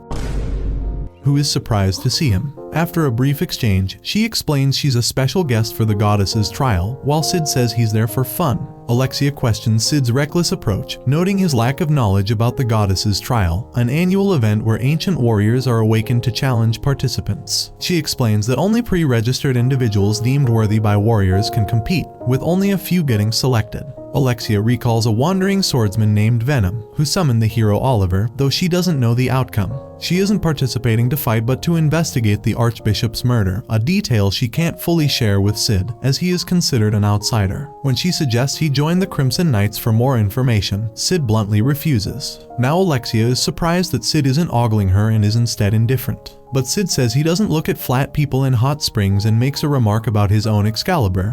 Speaker 1: who is surprised to see him. After a brief exchange, she explains she's a special guest for the goddess's trial, while Sid says he's there for fun. Alexia questions Sid's reckless approach, noting his lack of knowledge about the goddess's trial, an annual event where ancient warriors are awakened to challenge participants. She explains that only pre-registered individuals deemed worthy by warriors can compete, with only a few getting selected. Alexia recalls a wandering swordsman named Venom, who summoned the hero Oliver, though she doesn't know the outcome. She isn't participating to fight but to investigate the Archbishop's murder, a detail she can't fully share with Sid, as he is considered an outsider. When she suggests he join the Crimson Knights for more information, Sid bluntly refuses. Now Alexia is surprised that Sid isn't ogling her and is instead indifferent. But Sid says he doesn't look at flat people in hot springs and makes a remark about his own Excalibur,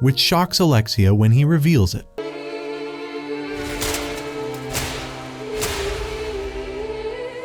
Speaker 1: which shocks Alexia when he reveals it.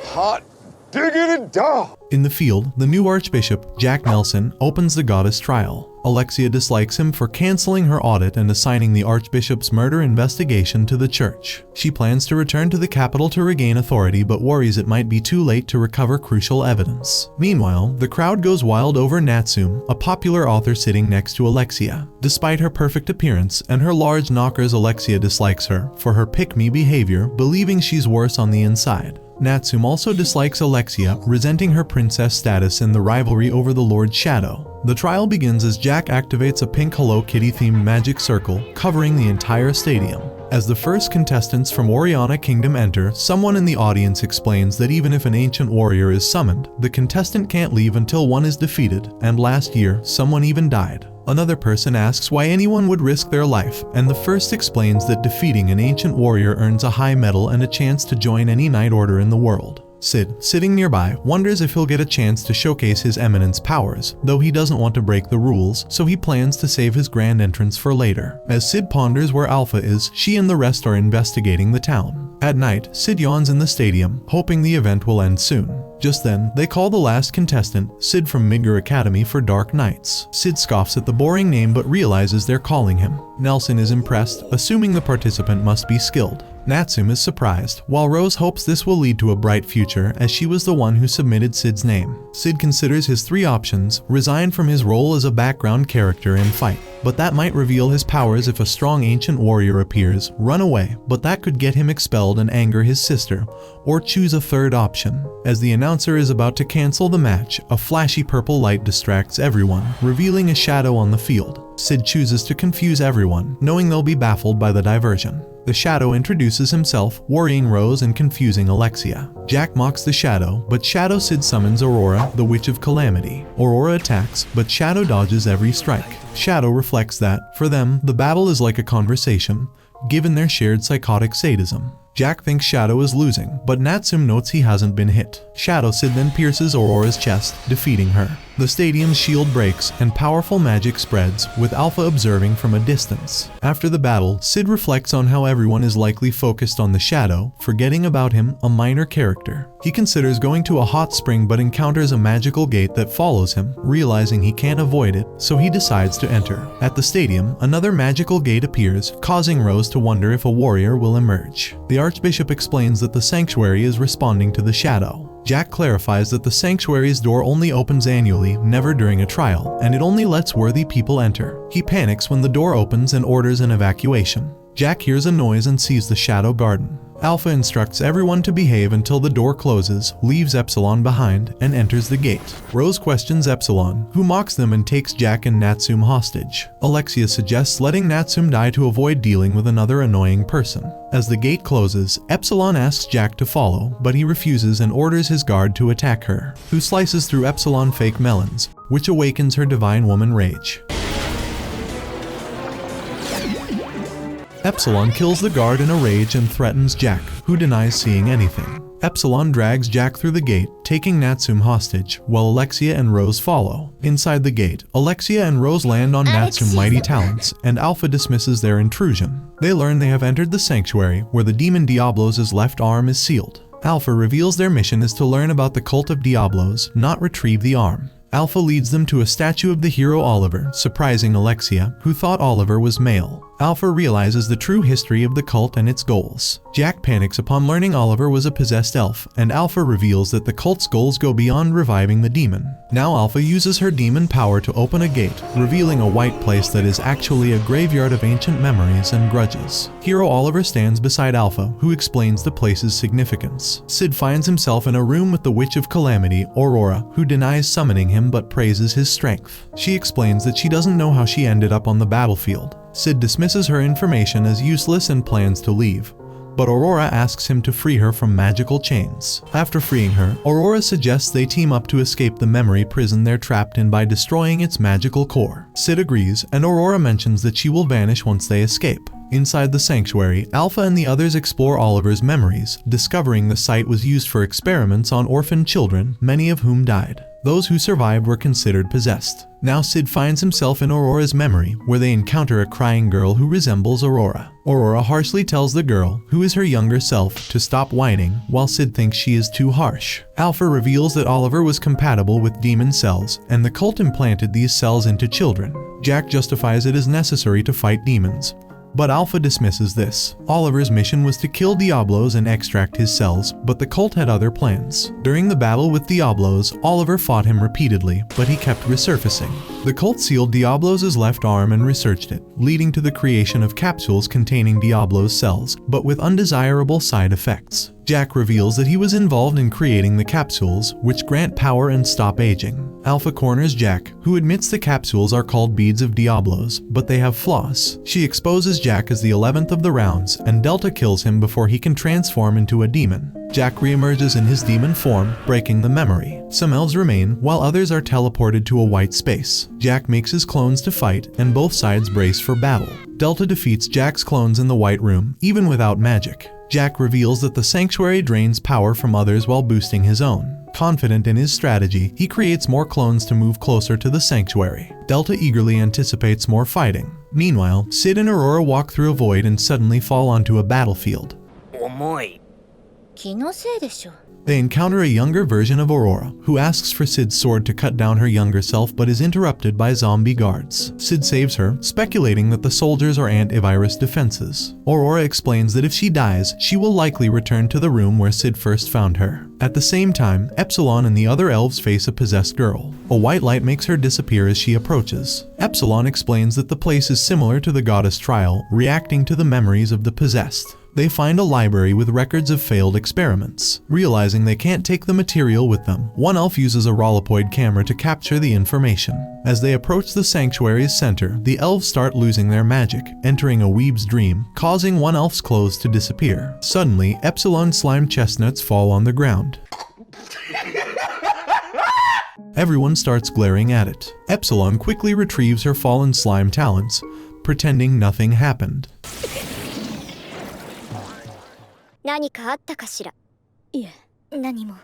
Speaker 4: Hot diggity dog.
Speaker 1: In the field, the new Archbishop, Jack Nelson, opens the goddess trial. Alexia dislikes him for canceling her audit and assigning the Archbishop's murder investigation to the church. She plans to return to the capital to regain authority but worries it might be too late to recover crucial evidence. Meanwhile, the crowd goes wild over Natsume, a popular author sitting next to Alexia. Despite her perfect appearance and her large knockers, Alexia dislikes her for her pick-me behavior, believing she's worse on the inside. Natsume also dislikes Alexia, resenting her princess status and the rivalry over the Lord's Shadow. The trial begins as Jack activates a pink Hello Kitty-themed magic circle, covering the entire stadium. As the first contestants from Oriana Kingdom enter, someone in the audience explains that even if an ancient warrior is summoned, the contestant can't leave until one is defeated, and last year, someone even died. Another person asks why anyone would risk their life, and the first explains that defeating an ancient warrior earns a high medal and a chance to join any knight order in the world. Sid, sitting nearby, wonders if he'll get a chance to showcase his eminence powers, though he doesn't want to break the rules, so he plans to save his grand entrance for later. As Sid ponders where Alpha is, she and the rest are investigating the town. At night, Sid yawns in the stadium, hoping the event will end soon. Just then, they call the last contestant, Sid from Midgar Academy, for Dark Knights. Sid scoffs at the boring name but realizes they're calling him. Nelson is impressed, assuming the participant must be skilled. Natsume is surprised, while Rose hopes this will lead to a bright future as she was the one who submitted Sid's name. Sid considers his three options: resign from his role as a background character and fight, but that might reveal his powers if a strong ancient warrior appears, run away, but that could get him expelled and anger his sister, or choose a third option. As the announcer is about to cancel the match, a flashy purple light distracts everyone, revealing a shadow on the field. Sid chooses to confuse everyone, knowing they'll be baffled by the diversion. The Shadow introduces himself, worrying Rose and confusing Alexia. Jack mocks the Shadow, but Shadow Sid summons Aurora, the Witch of Calamity. Aurora attacks, but Shadow dodges every strike. Shadow reflects that, for them, the battle is like a conversation, given their shared psychotic sadism. Jack thinks Shadow is losing, but Natsume notes he hasn't been hit. Shadow Sid then pierces Aurora's chest, defeating her. The stadium's shield breaks, and powerful magic spreads, with Alpha observing from a distance. After the battle, Sid reflects on how everyone is likely focused on the Shadow, forgetting about him, a minor character. He considers going to a hot spring but encounters a magical gate that follows him, realizing he can't avoid it, so he decides to enter. At the stadium, another magical gate appears, causing Rose to wonder if a warrior will emerge. The Archbishop explains that the sanctuary is responding to the Shadow. Jack clarifies that the sanctuary's door only opens annually, never during a trial, and it only lets worthy people enter. He panics when the door opens and orders an evacuation. Jack hears a noise and sees the Shadow Garden. Alpha instructs everyone to behave until the door closes, leaves Epsilon behind, and enters the gate. Rose questions Epsilon, who mocks them and takes Jack and Natsume hostage. Alexia suggests letting Natsume die to avoid dealing with another annoying person. As the gate closes, Epsilon asks Jack to follow, but he refuses and orders his guard to attack her, who slices through Epsilon fake melons, which awakens her divine woman rage. Epsilon kills the guard in a rage and threatens Jack, who denies seeing anything. Epsilon drags Jack through the gate, taking Natsume hostage, while Alexia and Rose follow. Inside the gate, Alexia and Rose land on Natsume's mighty talents, and Alpha dismisses their intrusion. They learn they have entered the sanctuary, where the demon Diablos' left arm is sealed. Alpha reveals their mission is to learn about the cult of Diablos, not retrieve the arm. Alpha leads them to a statue of the hero Oliver, surprising Alexia, who thought Oliver was male. Alpha realizes the true history of the cult and its goals. Jack panics upon learning Oliver was a possessed elf, and Alpha reveals that the cult's goals go beyond reviving the demon. Now Alpha uses her demon power to open a gate, revealing a white place that is actually a graveyard of ancient memories and grudges. Hero Oliver stands beside Alpha, who explains the place's significance. Sid finds himself in a room with the Witch of Calamity, Aurora, who denies summoning him but praises his strength. She explains that she doesn't know how she ended up on the battlefield. Sid dismisses her information as useless and plans to leave, but Aurora asks him to free her from magical chains. After freeing her, Aurora suggests they team up to escape the memory prison they're trapped in by destroying its magical core. Sid agrees, and Aurora mentions that she will vanish once they escape. Inside the sanctuary, Alpha and the others explore Oliver's memories, discovering the site was used for experiments on orphaned children, many of whom died. Those who survived were considered possessed. Now Sid finds himself in Aurora's memory, where they encounter a crying girl who resembles Aurora. Aurora harshly tells the girl, who is her younger self, to stop whining, while Sid thinks she is too harsh. Alpha reveals that Oliver was compatible with demon cells, and the cult implanted these cells into children. Jack justifies it as necessary to fight demons, but Alpha dismisses this. Oliver's mission was to kill Diablos and extract his cells, but the cult had other plans. During the battle with Diablos, Oliver fought him repeatedly, but he kept resurfacing. The cult sealed Diablos' left arm and researched it, leading to the creation of capsules containing Diablos' cells, but with undesirable side effects. Jack reveals that he was involved in creating the capsules, which grant power and stop aging. Alpha corners Jack, who admits the capsules are called beads of Diablos, but they have flaws. She exposes Jack as the 11th of the rounds, and Delta kills him before he can transform into a demon. Jack reemerges in his demon form, breaking the memory. Some elves remain, while others are teleported to a white space. Jack makes his clones to fight, and both sides brace for battle. Delta defeats Jack's clones in the White Room, even without magic. Jack reveals that the sanctuary drains power from others while boosting his own. Confident in his strategy, he creates more clones to move closer to the sanctuary. Delta eagerly anticipates more fighting. Meanwhile, Sid and Aurora walk through a void and suddenly fall onto a battlefield.
Speaker 5: 重い
Speaker 3: 気のせいでしょ。
Speaker 1: They encounter a younger version of Aurora, who asks for Sid's sword to cut down her younger self but is interrupted by zombie guards. Sid saves her, speculating that the soldiers are antivirus defenses. Aurora explains that if she dies, she will likely return to the room where Sid first found her. At the same time, Epsilon and the other elves face a possessed girl. A white light makes her disappear as she approaches. Epsilon explains that the place is similar to the goddess Trial, reacting to the memories of the possessed. They find a library with records of failed experiments. Realizing they can't take the material with them, one elf uses a rollopoid camera to capture the information. As they approach the sanctuary's center, the elves start losing their magic, entering a weeb's dream, causing one elf's clothes to disappear. Suddenly, Epsilon slime chestnuts fall on the ground. Everyone starts glaring at it. Epsilon quickly retrieves her fallen slime talents, pretending nothing happened.
Speaker 3: 何かあったかしら。いえ、何も。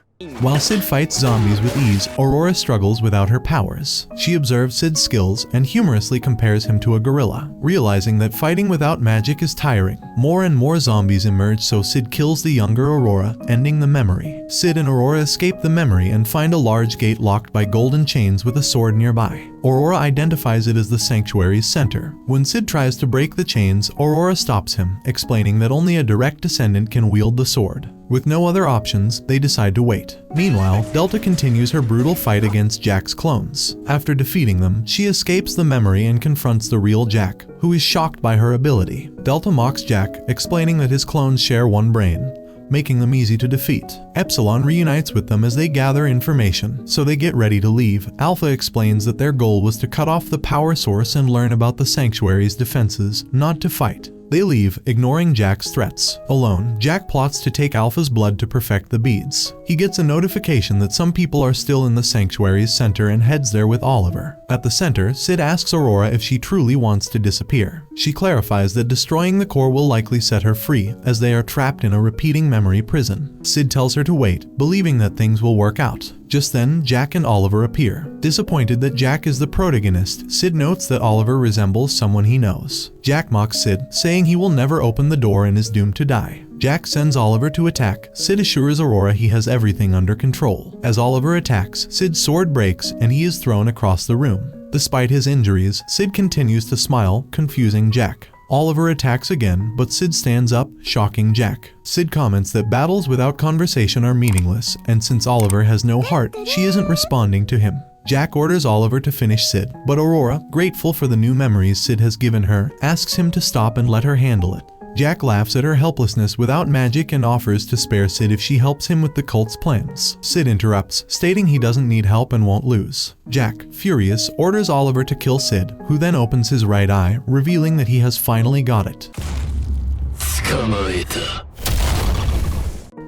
Speaker 1: While Sid fights zombies with ease, Aurora struggles without her powers. She observes Sid's skills and humorously compares him to a gorilla. Realizing that fighting without magic is tiring, more and more zombies emerge, so Sid kills the younger Aurora, ending the memory. Sid and Aurora escape the memory and find a large gate locked by golden chains with a sword nearby. Aurora identifies it as the sanctuary's center. When Sid tries to break the chains, Aurora stops him, explaining that only a direct descendant can wield the sword. With no other options, they decide to wait. Meanwhile, Delta continues her brutal fight against Jack's clones. After defeating them, she escapes the memory and confronts the real Jack, who is shocked by her ability. Delta mocks Jack, explaining that his clones share one brain, making them easy to defeat. Epsilon reunites with them as they gather information, so they get ready to leave. Alpha explains that their goal was to cut off the power source and learn about the sanctuary's defenses, not to fight. They leave, ignoring Jack's threats. Alone, Jack plots to take Alpha's blood to perfect the beads. he gets a notification that some people are still in the sanctuary's center and heads there with Oliver. At the center, Sid asks Aurora if she truly wants to disappear. She clarifies that destroying the core will likely set her free, as they are trapped in a repeating memory prison. Sid tells her to wait, believing that things will work out. Just then, Jack and Oliver appear. Disappointed that Jack is the protagonist, Sid notes that Oliver resembles someone he knows. Jack mocks Sid, saying he will never open the door and is doomed to die. Jack sends Oliver to attack. Sid assures Aurora he has everything under control. As Oliver attacks, Sid's sword breaks and he is thrown across the room. Despite his injuries, Sid continues to smile, confusing Jack. Oliver attacks again, but Sid stands up, shocking Jack. Sid comments that battles without conversation are meaningless, and since Oliver has no heart, she isn't responding to him. Jack orders Oliver to finish Sid, but Aurora, grateful for the new memories Sid has given her, asks him to stop and let her handle it. Jack laughs at her helplessness without magic and offers to spare Sid if she helps him with the cult's plans. Sid interrupts, stating he doesn't need help and won't lose. Jack, furious, orders Oliver to kill Sid, who then opens his right eye, revealing that he has finally got it.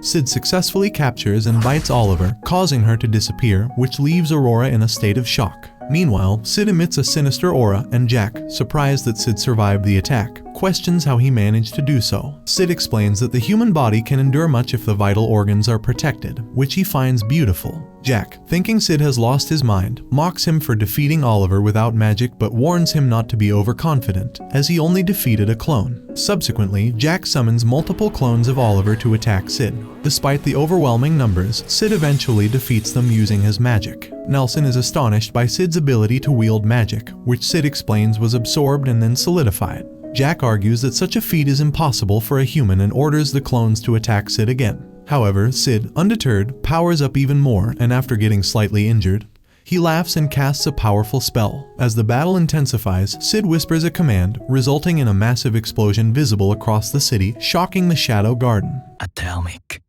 Speaker 1: Sid successfully captures and bites Oliver, causing her to disappear, which leaves Aurora in a state of shock. Meanwhile, Sid emits a sinister aura, and Jack, surprised that Sid survived the attack, questions how he managed to do so. Sid explains that the human body can endure much if the vital organs are protected, which he finds beautiful. Jack, thinking Sid has lost his mind, mocks him for defeating Oliver without magic but warns him not to be overconfident, as he only defeated a clone. Subsequently, Jack summons multiple clones of Oliver to attack Sid. Despite the overwhelming numbers, Sid eventually defeats them using his magic. Nelson is astonished by Sid's ability to wield magic, which Sid explains was absorbed and then solidified. Jack argues that such a feat is impossible for a human and orders the clones to attack Sid again. However, Sid, undeterred, powers up even more, and after getting slightly injured, he laughs and casts a powerful spell. As the battle intensifies, Sid whispers a command, resulting in a massive explosion visible across the city, shocking the Shadow Garden.
Speaker 2: Atomic.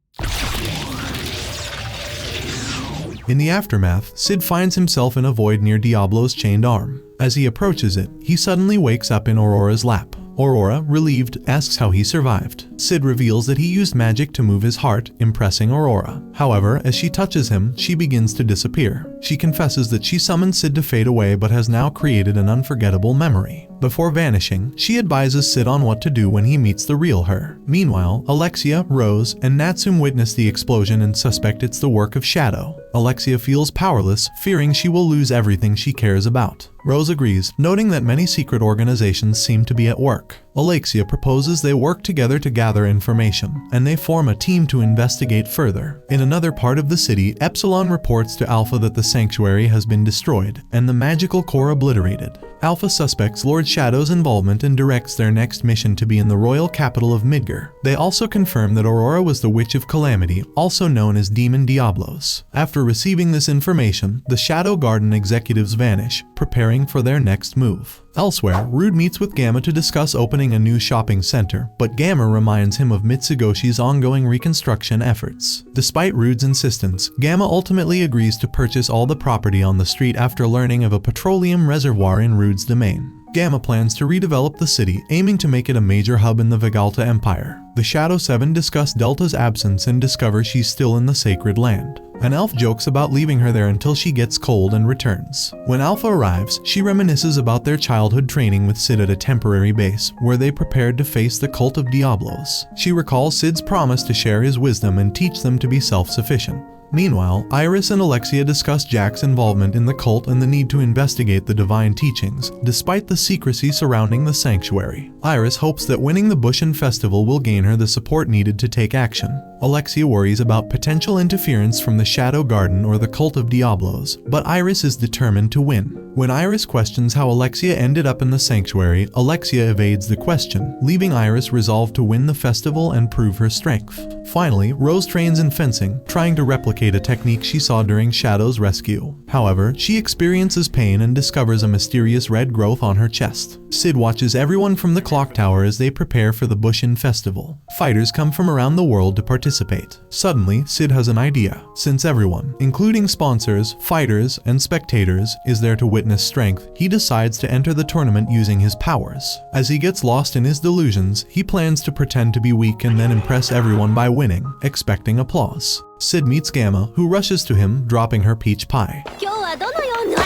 Speaker 1: In the aftermath, Sid finds himself in a void near Diablo's chained arm. As he approaches it, he suddenly wakes up in Aurora's lap. Aurora, relieved, asks how he survived. Sid reveals that he used magic to move his heart, impressing Aurora. However, as she touches him, she begins to disappear. She confesses that she summoned Sid to fade away but has now created an unforgettable memory. Before vanishing, she advises Sid on what to do when he meets the real her. Meanwhile, Alexia, Rose, and Natsume witness the explosion and suspect it's the work of Shadow. Alexia feels powerless, fearing she will lose everything she cares about. Rose agrees, noting that many secret organizations seem to be at work. Alexia proposes they work together to gather information, and they form a team to investigate further. In another part of the city, Epsilon reports to Alpha that the sanctuary has been destroyed, and the magical core obliterated. Alpha suspects Lord Shadow's involvement and directs their next mission to be in the royal capital of Midgar. They also confirm that Aurora was the Witch of Calamity, also known as Demon Diablos. After receiving this information, the Shadow Garden executives vanish, preparing for their next move. Elsewhere, Rude meets with Gamma to discuss opening a new shopping center, but Gamma reminds him of Mitsugoshi's ongoing reconstruction efforts. Despite Rude's insistence, Gamma ultimately agrees to purchase all the property on the street after learning of a petroleum reservoir in Rude's domain. Gamma plans to redevelop the city, aiming to make it a major hub in the Vegalta Empire. The Shadow Seven discuss Delta's absence and discover she's still in the Sacred Land. An elf jokes about leaving her there until she gets cold and returns. When Alpha arrives, she reminisces about their childhood training with Sid at a temporary base, where they prepared to face the cult of Diablos. She recalls Sid's promise to share his wisdom and teach them to be self-sufficient. Meanwhile, Iris and Alexia discuss Jack's involvement in the cult and the need to investigate the divine teachings, despite the secrecy surrounding the sanctuary. Iris hopes that winning the Bushin Festival will gain her the support needed to take action. Alexia worries about potential interference from the Shadow Garden or the cult of Diablos, but Iris is determined to win. When Iris questions how Alexia ended up in the sanctuary, Alexia evades the question, leaving Iris resolved to win the festival and prove her strength. Finally, Rose trains in fencing, trying to replicate a technique she saw during Shadow's rescue. However, she experiences pain and discovers a mysterious red growth on her chest. Sid watches everyone from the clock tower as they prepare for the Bushin Festival. Fighters come from around the world to participate. Suddenly, Sid has an idea. Since everyone, including sponsors, fighters, and spectators, is there to witness strength, he decides to enter the tournament using his powers. As he gets lost in his delusions, he plans to pretend to be weak and then impress everyone by winning, expecting applause. Sid meets Gamma, who rushes to him, dropping her peach pie.
Speaker 3: 今日はどのような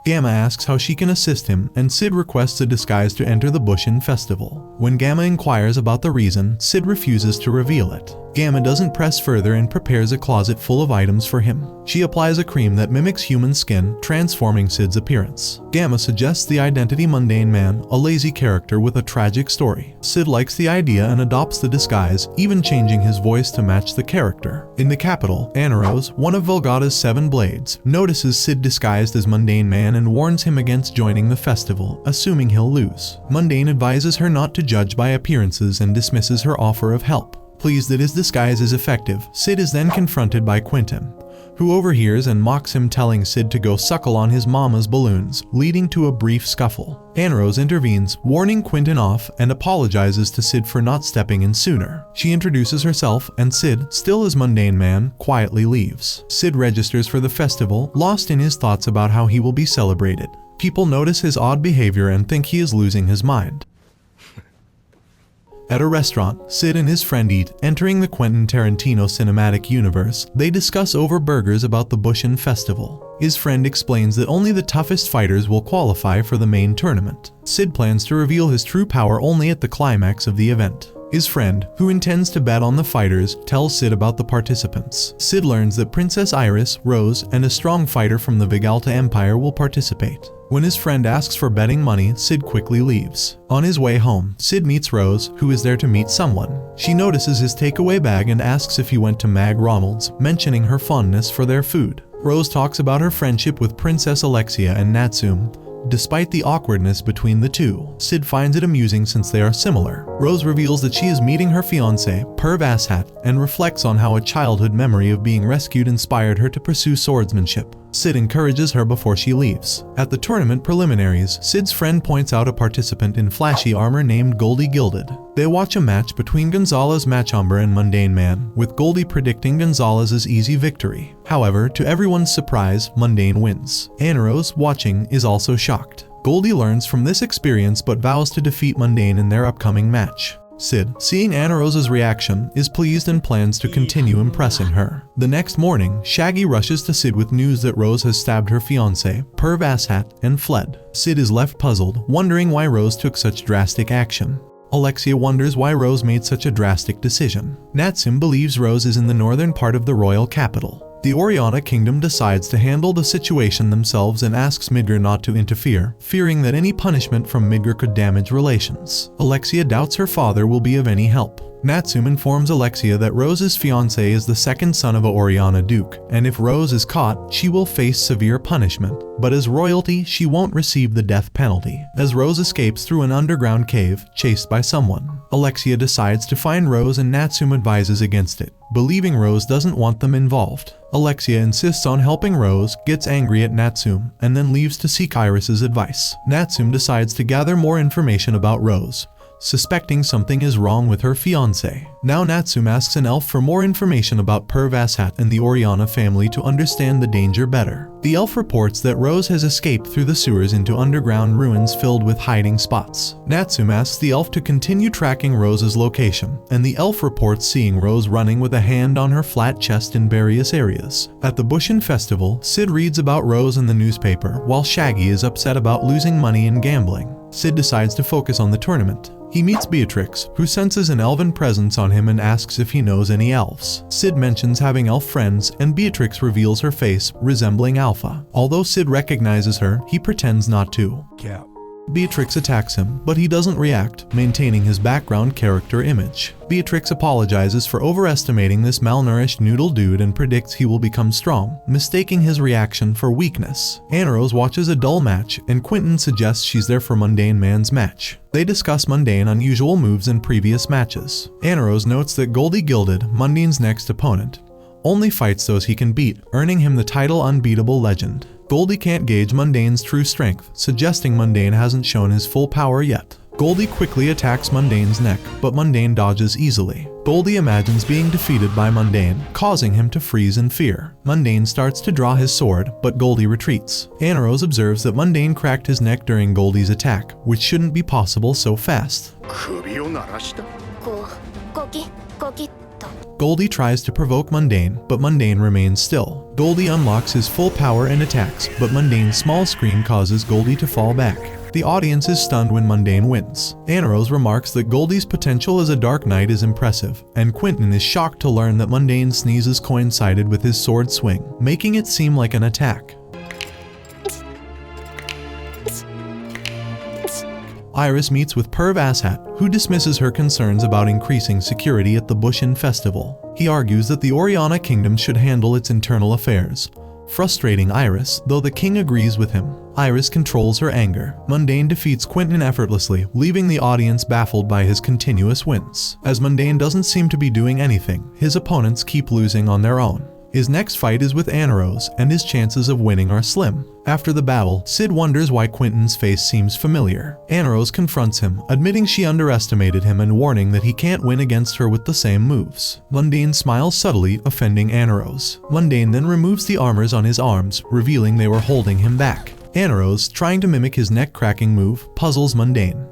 Speaker 1: Gamma asks how she can assist him, and Sid requests a disguise to enter the Bushin Festival. When Gamma inquires about the reason, Sid refuses to reveal it. Gamma doesn't press further and prepares a closet full of items for him. She applies a cream that mimics human skin, transforming Sid's appearance. Gamma suggests the identity Mundane Man, a lazy character with a tragic story. Sid likes the idea and adopts the disguise, even changing his voice to match the character. In the capital, Anaros, one of Volgata's 7 blades, notices Sid disguised as Mundane Man and warns him against joining the festival, assuming he'll lose. Mundane advises her not to judge by appearances and dismisses her offer of help. Pleased that his disguise is effective, Sid is then confronted by Quentin, who overhears and mocks him, telling Sid to go suckle on his mama's balloons, leading to a brief scuffle. Anaros intervenes, warning Quentin off, and apologizes to Sid for not stepping in sooner. She introduces herself, and Sid, still as Mundane Man, quietly leaves. Sid registers for the festival, lost in his thoughts about how he will be celebrated. People notice his odd behavior and think he is losing his mind. At a restaurant, Sid and his friend eat, entering the Quentin Tarantino cinematic universe. They discuss over burgers about the Bushin Festival. His friend explains that only the toughest fighters will qualify for the main tournament. Sid plans to reveal his true power only at the climax of the event. His friend, who intends to bet on the fighters, tells Sid about the participants. Sid learns that Princess Iris, Rose, and a strong fighter from the Vigalta Empire will participate. When his friend asks for betting money, Sid quickly leaves. On his way home, Sid meets Rose, who is there to meet someone. She notices his takeaway bag and asks if he went to Mag Ronald's, mentioning her fondness for their food. Rose talks about her friendship with Princess Alexia and Natsume. Despite the awkwardness between the two, Sid finds it amusing since they are similar. Rose reveals that she is meeting her fiancé, Perv Asshat, and reflects on how a childhood memory of being rescued inspired her to pursue swordsmanship. Sid encourages her before she leaves. At the tournament preliminaries, Sid's friend points out a participant in flashy armor named Goldie Gilded. They watch a match between Gonzalez Machomber and Mundane Man, with Goldie predicting Gonzalez's easy victory. However, to everyone's surprise, Mundane wins. Anaros, watching, is also shocked. Goldie learns from this experience but vows to defeat Mundane in their upcoming match. Sid, seeing Anaros's reaction, is pleased and plans to continue impressing her. The next morning, Shaggy rushes to Sid with news that Rose has stabbed her fiancé, Perv Asshat, and fled. Sid is left puzzled, wondering why Rose took such drastic action. Alexia wonders why Rose made such a drastic decision. Natsume believes Rose is in the northern part of the royal capital. The Oriana Kingdom decides to handle the situation themselves and asks Midgar not to interfere, fearing that any punishment from Midgar could damage relations. Alexia doubts her father will be of any help. Natsume informs Alexia that Rose's fiancé is the second son of a Oriana Duke, and if Rose is caught, she will face severe punishment. But as royalty, she won't receive the death penalty, as Rose escapes through an underground cave, chased by someone. Alexia decides to find Rose and Natsume advises against it, believing Rose doesn't want them involved. Alexia insists on helping Rose, gets angry at Natsume, and then leaves to seek Iris's advice. Natsume decides to gather more information about Rose, suspecting something is wrong with her fiancé. Now Natsume asks an elf for more information about Perv Asshat and the Oriana family to understand the danger better. The elf reports that Rose has escaped through the sewers into underground ruins filled with hiding spots. Natsume asks the elf to continue tracking Rose's location, and the elf reports seeing Rose running with a hand on her flat chest in various areas. At the Bushin Festival, Sid reads about Rose in the newspaper, while Shaggy is upset about losing money in gambling. Sid decides to focus on the tournament. He meets Beatrix, who senses an elven presence on him and asks if he knows any elves. Sid mentions having elf friends, and Beatrix reveals her face, resembling Alpha. Although Sid recognizes her, he pretends not to.
Speaker 4: Cap.
Speaker 1: Beatrix attacks him, but he doesn't react, maintaining his background character image. Beatrix apologizes for overestimating this malnourished noodle dude and predicts he will become strong, mistaking his reaction for weakness. Anaros watches a dull match, and Quentin suggests she's there for Mundane Man's match. They discuss Mundane unusual moves in previous matches. Anaros notes that Goldie Gilded, Mundane's next opponent, only fights those he can beat, earning him the title Unbeatable Legend. Goldie can't gauge Mundane's true strength, suggesting Mundane hasn't shown his full power yet. Goldie quickly attacks Mundane's neck, but Mundane dodges easily. Goldie imagines being defeated by Mundane, causing him to freeze in fear. Mundane starts to draw his sword, but Goldie retreats. Anaros observes that Mundane cracked his neck during Goldie's attack, which shouldn't be possible so fast.
Speaker 3: こうゴキゴキっと
Speaker 1: Goldie tries to provoke Mundane, but Mundane remains still. Goldie unlocks his full power and attacks, but Mundane's small scream causes Goldie to fall back. The audience is stunned when Mundane wins. Anarose remarks that Goldie's potential as a Dark Knight is impressive, and Quentin is shocked to learn that Mundane's sneezes coincided with his sword swing, making it seem like an attack. Iris meets with Perv Asshat, who dismisses her concerns about increasing security at the Bushin Festival. He argues that the Oriana Kingdom should handle its internal affairs, frustrating Iris, though the king agrees with him. Iris controls her anger. Mundane defeats Quentin effortlessly, leaving the audience baffled by his continuous wins. As Mundane doesn't seem to be doing anything, his opponents keep losing on their own. His next fight is with Anarose, and his chances of winning are slim. After the battle, Sid wonders why Quentin's face seems familiar. Anarose confronts him, admitting she underestimated him and warning that he can't win against her with the same moves. Mundane smiles subtly, offending Anarose. Mundane then removes the armors on his arms, revealing they were holding him back. Anarose, trying to mimic his neck-cracking move, puzzles Mundane.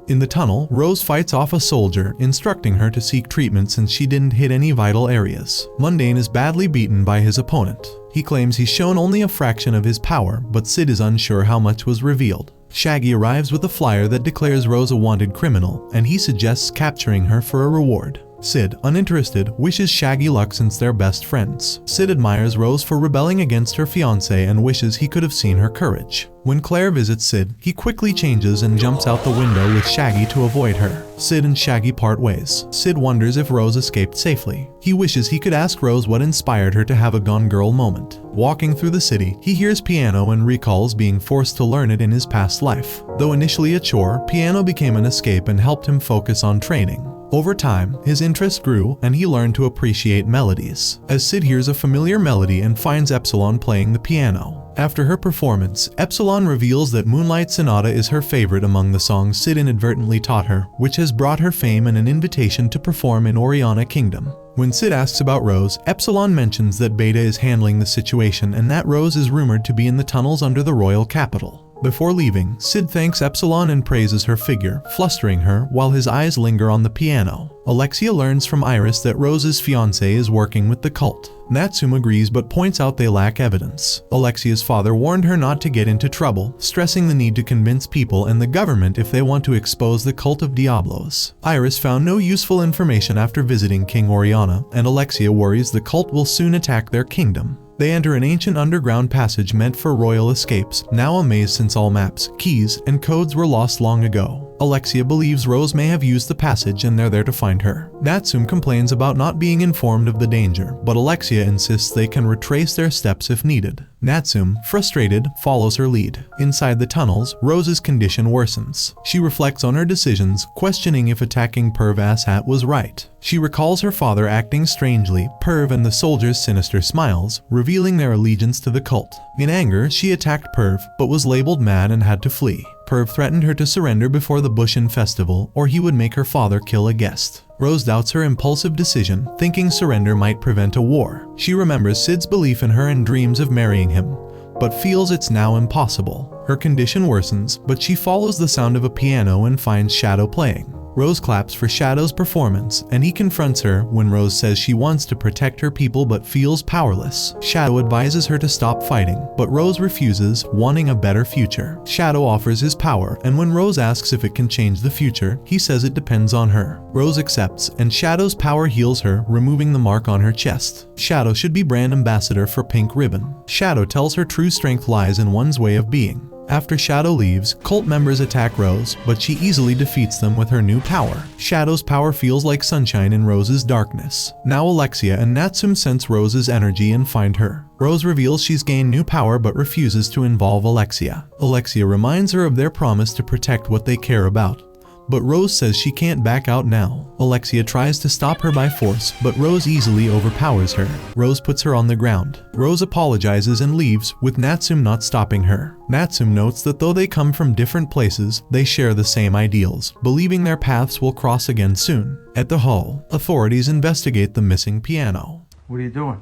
Speaker 1: In the tunnel, Rose fights off a soldier, instructing her to seek treatment since she didn't hit any vital areas. Mundane is badly beaten by his opponent. He claims he's shown only a fraction of his power, but Sid is unsure how much was revealed. Shaggy arrives with a flyer that declares Rose a wanted criminal, and he suggests capturing her for a reward. Sid, uninterested, wishes Shaggy luck since they're best friends. Sid admires Rose for rebelling against her fiancé and wishes he could have seen her courage. When Claire visits Sid, he quickly changes and jumps out the window with Shaggy to avoid her. Sid and Shaggy part ways. Sid wonders if Rose escaped safely. He wishes he could ask Rose what inspired her to have a Gone Girl moment. Walking through the city, he hears piano and recalls being forced to learn it in his past life. Though initially a chore, piano became an escape and helped him focus on training. Over time, his interest grew and he learned to appreciate melodies. As Sid hears a familiar melody and finds Epsilon playing the piano. After her performance, Epsilon reveals that Moonlight Sonata is her favorite among the songs Sid inadvertently taught her, which has brought her fame and an invitation to perform in Oriana Kingdom. When Sid asks about Rose, Epsilon mentions that Beta is handling the situation and that Rose is rumored to be in the tunnels under the royal capital. Before leaving, Sid thanks Epsilon and praises her figure, flustering her while his eyes linger on the piano. Alexia learns from Iris that Rose's fiancé is working with the cult. Natsume agrees but points out they lack evidence. Alexia's father warned her not to get into trouble, stressing the need to convince people and the government if they want to expose the cult of Diablos. Iris found no useful information after visiting King Oriana, and Alexia worries the cult will soon attack their kingdom. They enter an ancient underground passage meant for royal escapes, now a maze since all maps, keys, and codes were lost long ago. Alexia believes Rose may have used the passage and they're there to find her. Natsume complains about not being informed of the danger, but Alexia insists they can retrace their steps if needed. Natsume, frustrated, follows her lead. Inside the tunnels, Rose's condition worsens. She reflects on her decisions, questioning if attacking Perv Asshat was right. She recalls her father acting strangely, Perv and the soldier's sinister smiles, revealing their allegiance to the cult. In anger, she attacked Perv, but was labeled mad and had to flee. Perv threatened her to surrender before the Bushin Festival, or he would make her father kill a guest. Rose doubts her impulsive decision, thinking surrender might prevent a war. She remembers Sid's belief in her and dreams of marrying him, but feels it's now impossible. Her condition worsens, but she follows the sound of a piano and finds Shadow playing. Rose claps for Shadow's performance, and he confronts her when Rose says she wants to protect her people but feels powerless. Shadow advises her to stop fighting, but Rose refuses, wanting a better future. Shadow offers his power, and when Rose asks if it can change the future, he says it depends on her. Rose accepts, and Shadow's power heals her, removing the mark on her chest. Shadow should be brand ambassador for Pink Ribbon. Shadow tells her true strength lies in one's way of being. After Shadow leaves, cult members attack Rose, but she easily defeats them with her new power. Shadow's power feels like sunshine in Rose's darkness. Now Alexia and Natsume sense Rose's energy and find her. Rose reveals she's gained new power but refuses to involve Alexia. Alexia reminds her of their promise to protect what they care about, but Rose says she can't back out now. Alexia tries to stop her by force, but Rose easily overpowers her. Rose puts her on the ground. Rose apologizes and leaves, with Natsume not stopping her. Natsume notes that though they come from different places, they share the same ideals, believing their paths will cross again soon. At the hall, authorities investigate the missing piano.
Speaker 7: What are you doing?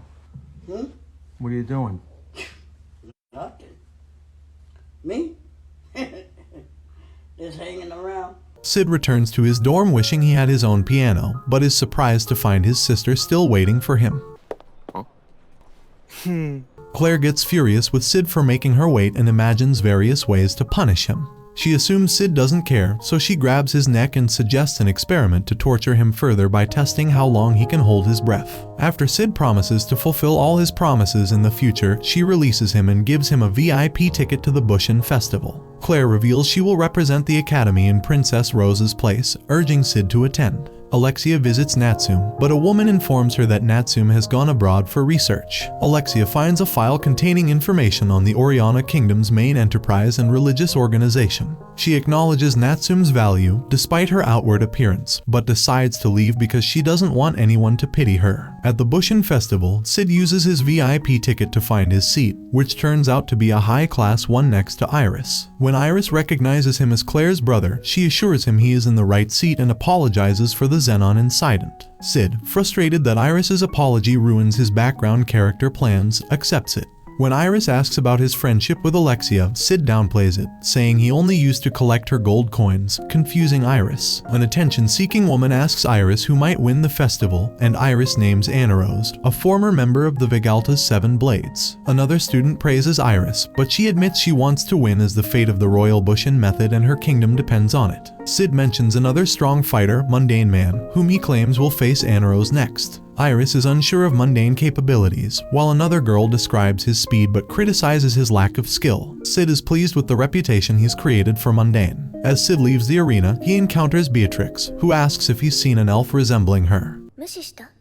Speaker 7: What are you doing?
Speaker 8: Nothing. Me? Just hanging around.
Speaker 1: Sid returns to his dorm wishing he had his own piano, but is surprised to find his sister still waiting for him. Claire gets furious with Sid for making her wait and imagines various ways to punish him. She assumes Sid doesn't care, so she grabs his neck and suggests an experiment to torture him further by testing how long he can hold his breath. After Sid promises to fulfill all his promises in the future, she releases him and gives him a VIP ticket to the Bushin Festival. Claire reveals she will represent the Academy in Princess Rose's place, urging Sid to attend. Alexia visits Natsume, but a woman informs her that Natsume has gone abroad for research. Alexia finds a file containing information on the Oriana Kingdom's main enterprise and religious organization. She acknowledges Natsume's value despite her outward appearance, but decides to leave because she doesn't want anyone to pity her. At the Bushin Festival, Sid uses his VIP ticket to find his seat, which turns out to be a high-class one next to Iris. When Iris recognizes him as Claire's brother, she assures him he is in the right seat and apologizes for the xenon incident. Sid, frustrated that Iris's apology ruins his background character plans, accepts it. When Iris asks about his friendship with Alexia, Sid downplays it, saying he only used to collect her gold coins, confusing Iris. An attention-seeking woman asks Iris who might win the festival, and Iris names Anaros, a former member of the Vegalta's Seven Blades. Another student praises Iris, but she admits she wants to win as the fate of the Royal Bushin method and her kingdom depends on it. Sid mentions another strong fighter, Mundane Man, whom he claims will face Anaros next. Iris is unsure of Mundane capabilities, while another girl describes his speed but criticizes his lack of skill. Sid is pleased with the reputation he's created for Mundane. As Sid leaves the arena, he encounters Beatrix, who asks if he's seen an elf resembling her.
Speaker 3: 無視した？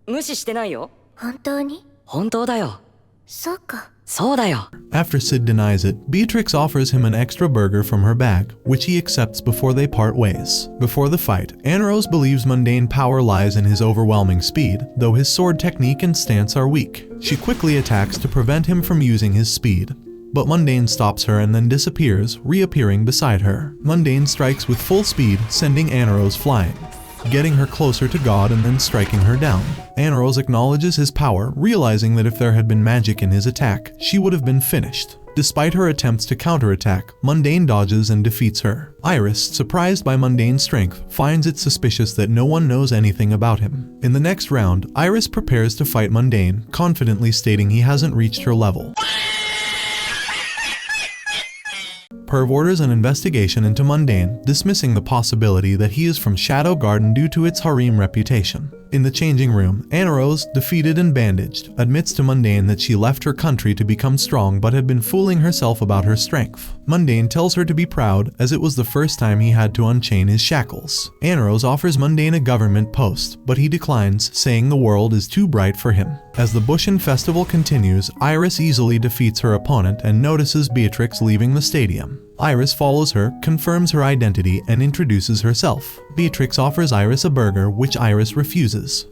Speaker 5: 無視してないよ。
Speaker 3: 本当に？
Speaker 5: 本当だよ。
Speaker 3: そうか。
Speaker 5: そうだよ。
Speaker 1: After Sid denies it, Beatrix offers him an extra burger from her bag, which he accepts before they part ways. Before the fight, Anaros believes Mundane power lies in his overwhelming speed, though his sword technique and stance are weak. She quickly attacks to prevent him from using his speed. But Mundane stops her and then disappears, reappearing beside her. Mundane strikes with full speed, sending Anaros flying, getting her closer to God and then striking her down. Anaros acknowledges his power, realizing that if there had been magic in his attack, she would have been finished. Despite her attempts to counterattack, Mundane dodges and defeats her. Iris, surprised by Mundane's strength, finds it suspicious that no one knows anything about him. In the next round, Iris prepares to fight Mundane, confidently stating he hasn't reached her level. Perv orders an investigation into Mundane, dismissing the possibility that he is from Shadow Garden due to its harem reputation. In the changing room, Anaros, defeated and bandaged, admits to Mundane that she left her country to become strong but had been fooling herself about her strength. Mundane tells her to be proud, as it was the first time he had to unchain his shackles. Anaros offers Mundane a government post, but he declines, saying the world is too bright for him. As the Bushin Festival continues, Iris easily defeats her opponent and notices Beatrix leaving the stadium. Iris follows her, confirms her identity, and introduces herself. Beatrix offers Iris a burger, which Iris refuses.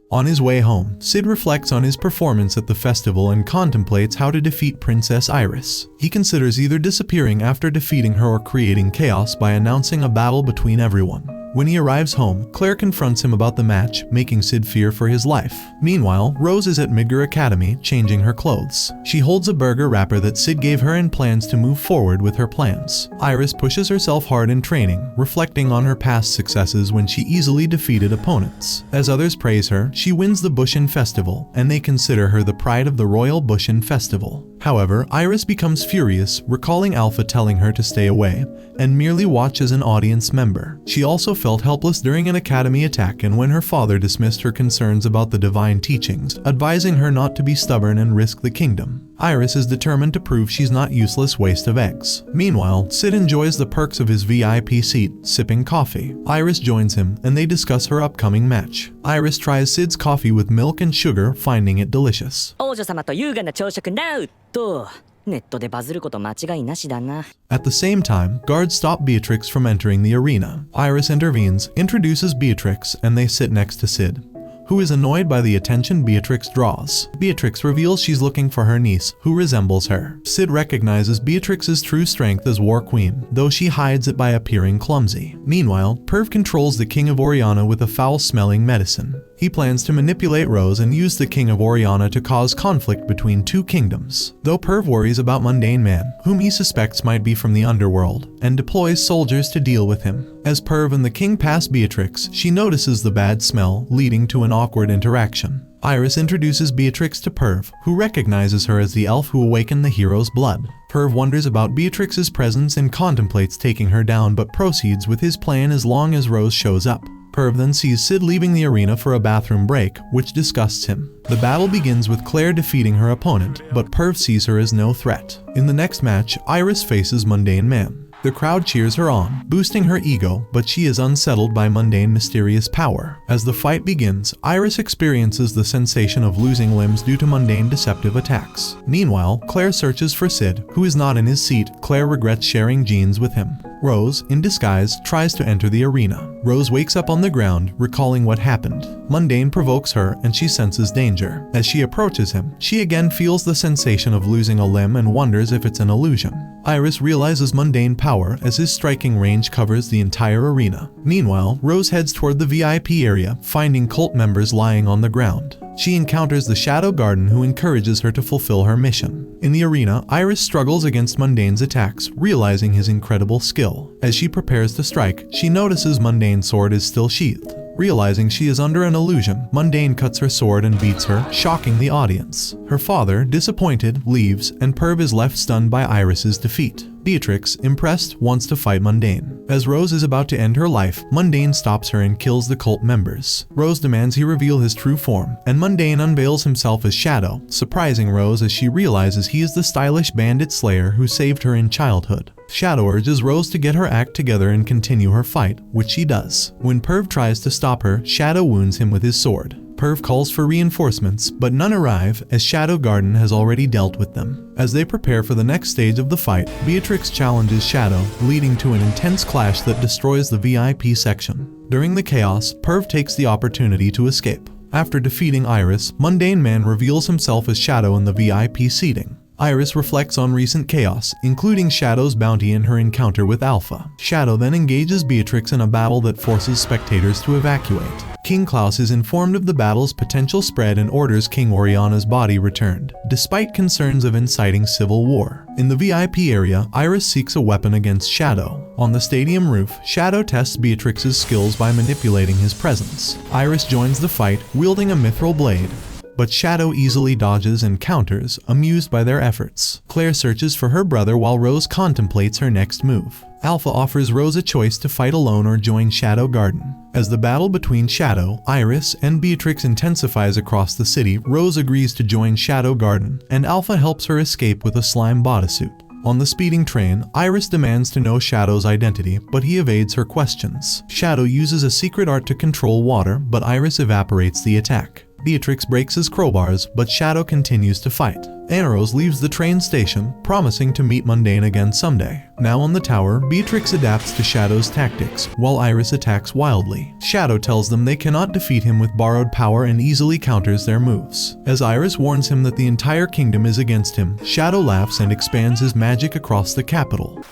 Speaker 1: On his way home, Sid reflects on his performance at the festival and contemplates how to defeat Princess Iris. He considers either disappearing after defeating her or creating chaos by announcing a battle between everyone. When he arrives home, Claire confronts him about the match, making Sid fear for his life. Meanwhile, Rose is at Midgar Academy, changing her clothes. She holds a burger wrapper that Sid gave her and plans to move forward with her plans. Iris pushes herself hard in training, reflecting on her past successes when she easily defeated opponents. As others praise her, she wins the Bushin Festival, and they consider her the pride of the Royal Bushin Festival. However, Iris becomes furious, recalling Alpha telling her to stay away, and merely watch as an audience member. She also felt helpless during an academy attack and when her father dismissed her concerns about the divine teachings, advising her not to be stubborn and risk the kingdom. Iris is determined to prove she's not a useless waste of eggs. Meanwhile, Sid enjoys the perks of his VIP seat, sipping coffee. Iris joins him, and they discuss her upcoming match. Iris tries Sid's coffee with milk and sugar, finding it delicious.
Speaker 5: 王女様と優雅な朝食ナウとネットでバズること間違いなしだな。
Speaker 1: At the same time, guards stop Beatrix from entering the arena. Iris intervenes, introduces Beatrix, and they sit next to Sid. who is annoyed by the attention Beatrix draws. Beatrix reveals she's looking for her niece, who resembles her. Sid recognizes Beatrix's true strength as War Queen, though she hides it by appearing clumsy. Meanwhile, Perv controls the King of Oriana with a foul-smelling medicine. He plans to manipulate Rose and use the King of Oriana to cause conflict between two kingdoms. Though Perv worries about Mundane Man, whom he suspects might be from the underworld, and deploys soldiers to deal with him. As Perv and the King pass Beatrix, she notices the bad smell, leading to an awkward interaction. Iris introduces Beatrix to Perv, who recognizes her as the elf who awakened the hero's blood. Perv wonders about Beatrix's presence and contemplates taking her down, but proceeds with his plan as long as Rose shows up. Perv then sees Sid leaving the arena for a bathroom break, which disgusts him. The battle begins with Claire defeating her opponent, but Perv sees her as no threat. In the next match, Iris faces Mundane Man. The crowd cheers her on, boosting her ego, but she is unsettled by Mundane mysterious power. As the fight begins, Iris experiences the sensation of losing limbs due to Mundane deceptive attacks. Meanwhile, Claire searches for Sid, who is not in his seat. Claire regrets sharing jeans with him. Rose, in disguise, tries to enter the arena. Rose wakes up on the ground, recalling what happened. Mundane provokes her and she senses danger. As she approaches him, she again feels the sensation of losing a limb and wonders if it's an illusion. Iris realizes Mundane power as his striking range covers the entire arena. Meanwhile, Rose heads toward the VIP area, finding cult members lying on the ground. She encounters the Shadow Garden, who encourages her to fulfill her mission. In the arena, Iris struggles against Mundane's attacks, realizing his incredible skill. As she prepares to strike, she notices Mundane's sword is still sheathed. Realizing she is under an illusion, Mundane cuts her sword and beats her, shocking the audience. Her father, disappointed, leaves, and Perv is left stunned by Iris's defeat. Beatrix, impressed, wants to fight Mundane. As Rose is about to end her life, Mundane stops her and kills the cult members. Rose demands he reveal his true form, and Mundane unveils himself as Shadow, surprising Rose as she realizes he is the stylish bandit slayer who saved her in childhood. Shadow urges Rose to get her act together and continue her fight, which she does. When Perv tries to stop her, Shadow wounds him with his sword. Perv calls for reinforcements, but none arrive as Shadow Garden has already dealt with them. As they prepare for the next stage of the fight, Beatrix challenges Shadow, leading to an intense clash that destroys the VIP section. During the chaos, Perv takes the opportunity to escape. After defeating Iris, Mundane Man reveals himself as Shadow in the VIP seating. Iris reflects on recent chaos, including Shadow's bounty and her encounter with Alpha. Shadow then engages Beatrix in a battle that forces spectators to evacuate. King Klaus is informed of the battle's potential spread and orders King Oriana's body returned, despite concerns of inciting civil war. In the VIP area, Iris seeks a weapon against Shadow. On the stadium roof, Shadow tests Beatrix's skills by manipulating his presence. Iris joins the fight, wielding a mithril blade, but Shadow easily dodges and counters, amused by their efforts. Claire searches for her brother while Rose contemplates her next move. Alpha offers Rose a choice to fight alone or join Shadow Garden. As the battle between Shadow, Iris, and Beatrix intensifies across the city, Rose agrees to join Shadow Garden, and Alpha helps her escape with a slime bodysuit. On the speeding train, Iris demands to know Shadow's identity, but he evades her questions. Shadow uses a secret art to control water, but Iris evaporates the attack. Beatrix breaks his crowbars, but Shadow continues to fight. Aneros leaves the train station, promising to meet Mundane again someday. Now on the tower, Beatrix adapts to Shadow's tactics, while Iris attacks wildly. Shadow tells them they cannot defeat him with borrowed power and easily counters their moves. As Iris warns him that the entire kingdom is against him, Shadow laughs and expands his magic across the capital.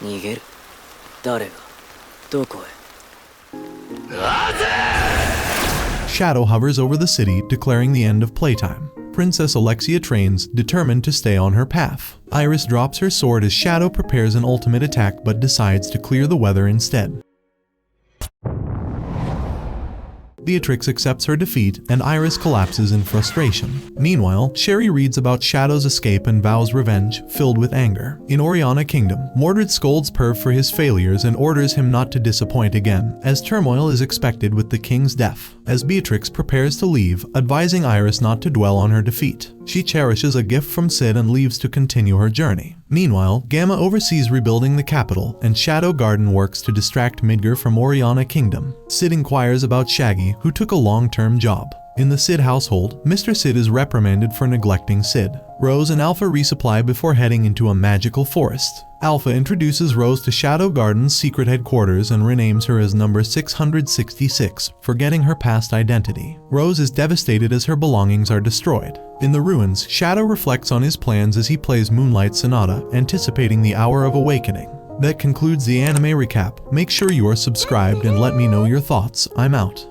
Speaker 1: Shadow hovers over the city, declaring the end of playtime. Princess Alexia trains, determined to stay on her path. Iris drops her sword as Shadow prepares an ultimate attack but decides to clear the weather instead. Beatrix accepts her defeat, and Iris collapses in frustration. Meanwhile, Sherry reads about Shadow's escape and vows revenge, filled with anger. In Oriana Kingdom, Mordred scolds Perv for his failures and orders him not to disappoint again, as turmoil is expected with the king's death. As Beatrix prepares to leave, advising Iris not to dwell on her defeat. She cherishes a gift from Sid and leaves to continue her journey. Meanwhile, Gamma oversees rebuilding the capital, and Shadow Garden works to distract Midgar from Oriana Kingdom. Sid inquires about Shaggy, who took a long-term job. In the Sid household, Mr. Sid is reprimanded for neglecting Sid. Rose and Alpha resupply before heading into a magical forest. Alpha introduces Rose to Shadow Garden's secret headquarters and renames her as number 666, forgetting her past identity. Rose is devastated as her belongings are destroyed. In the ruins, Shadow reflects on his plans as he plays Moonlight Sonata, anticipating the hour of awakening. That concludes the anime recap. Make sure you are subscribed and let me know your thoughts. I'm out.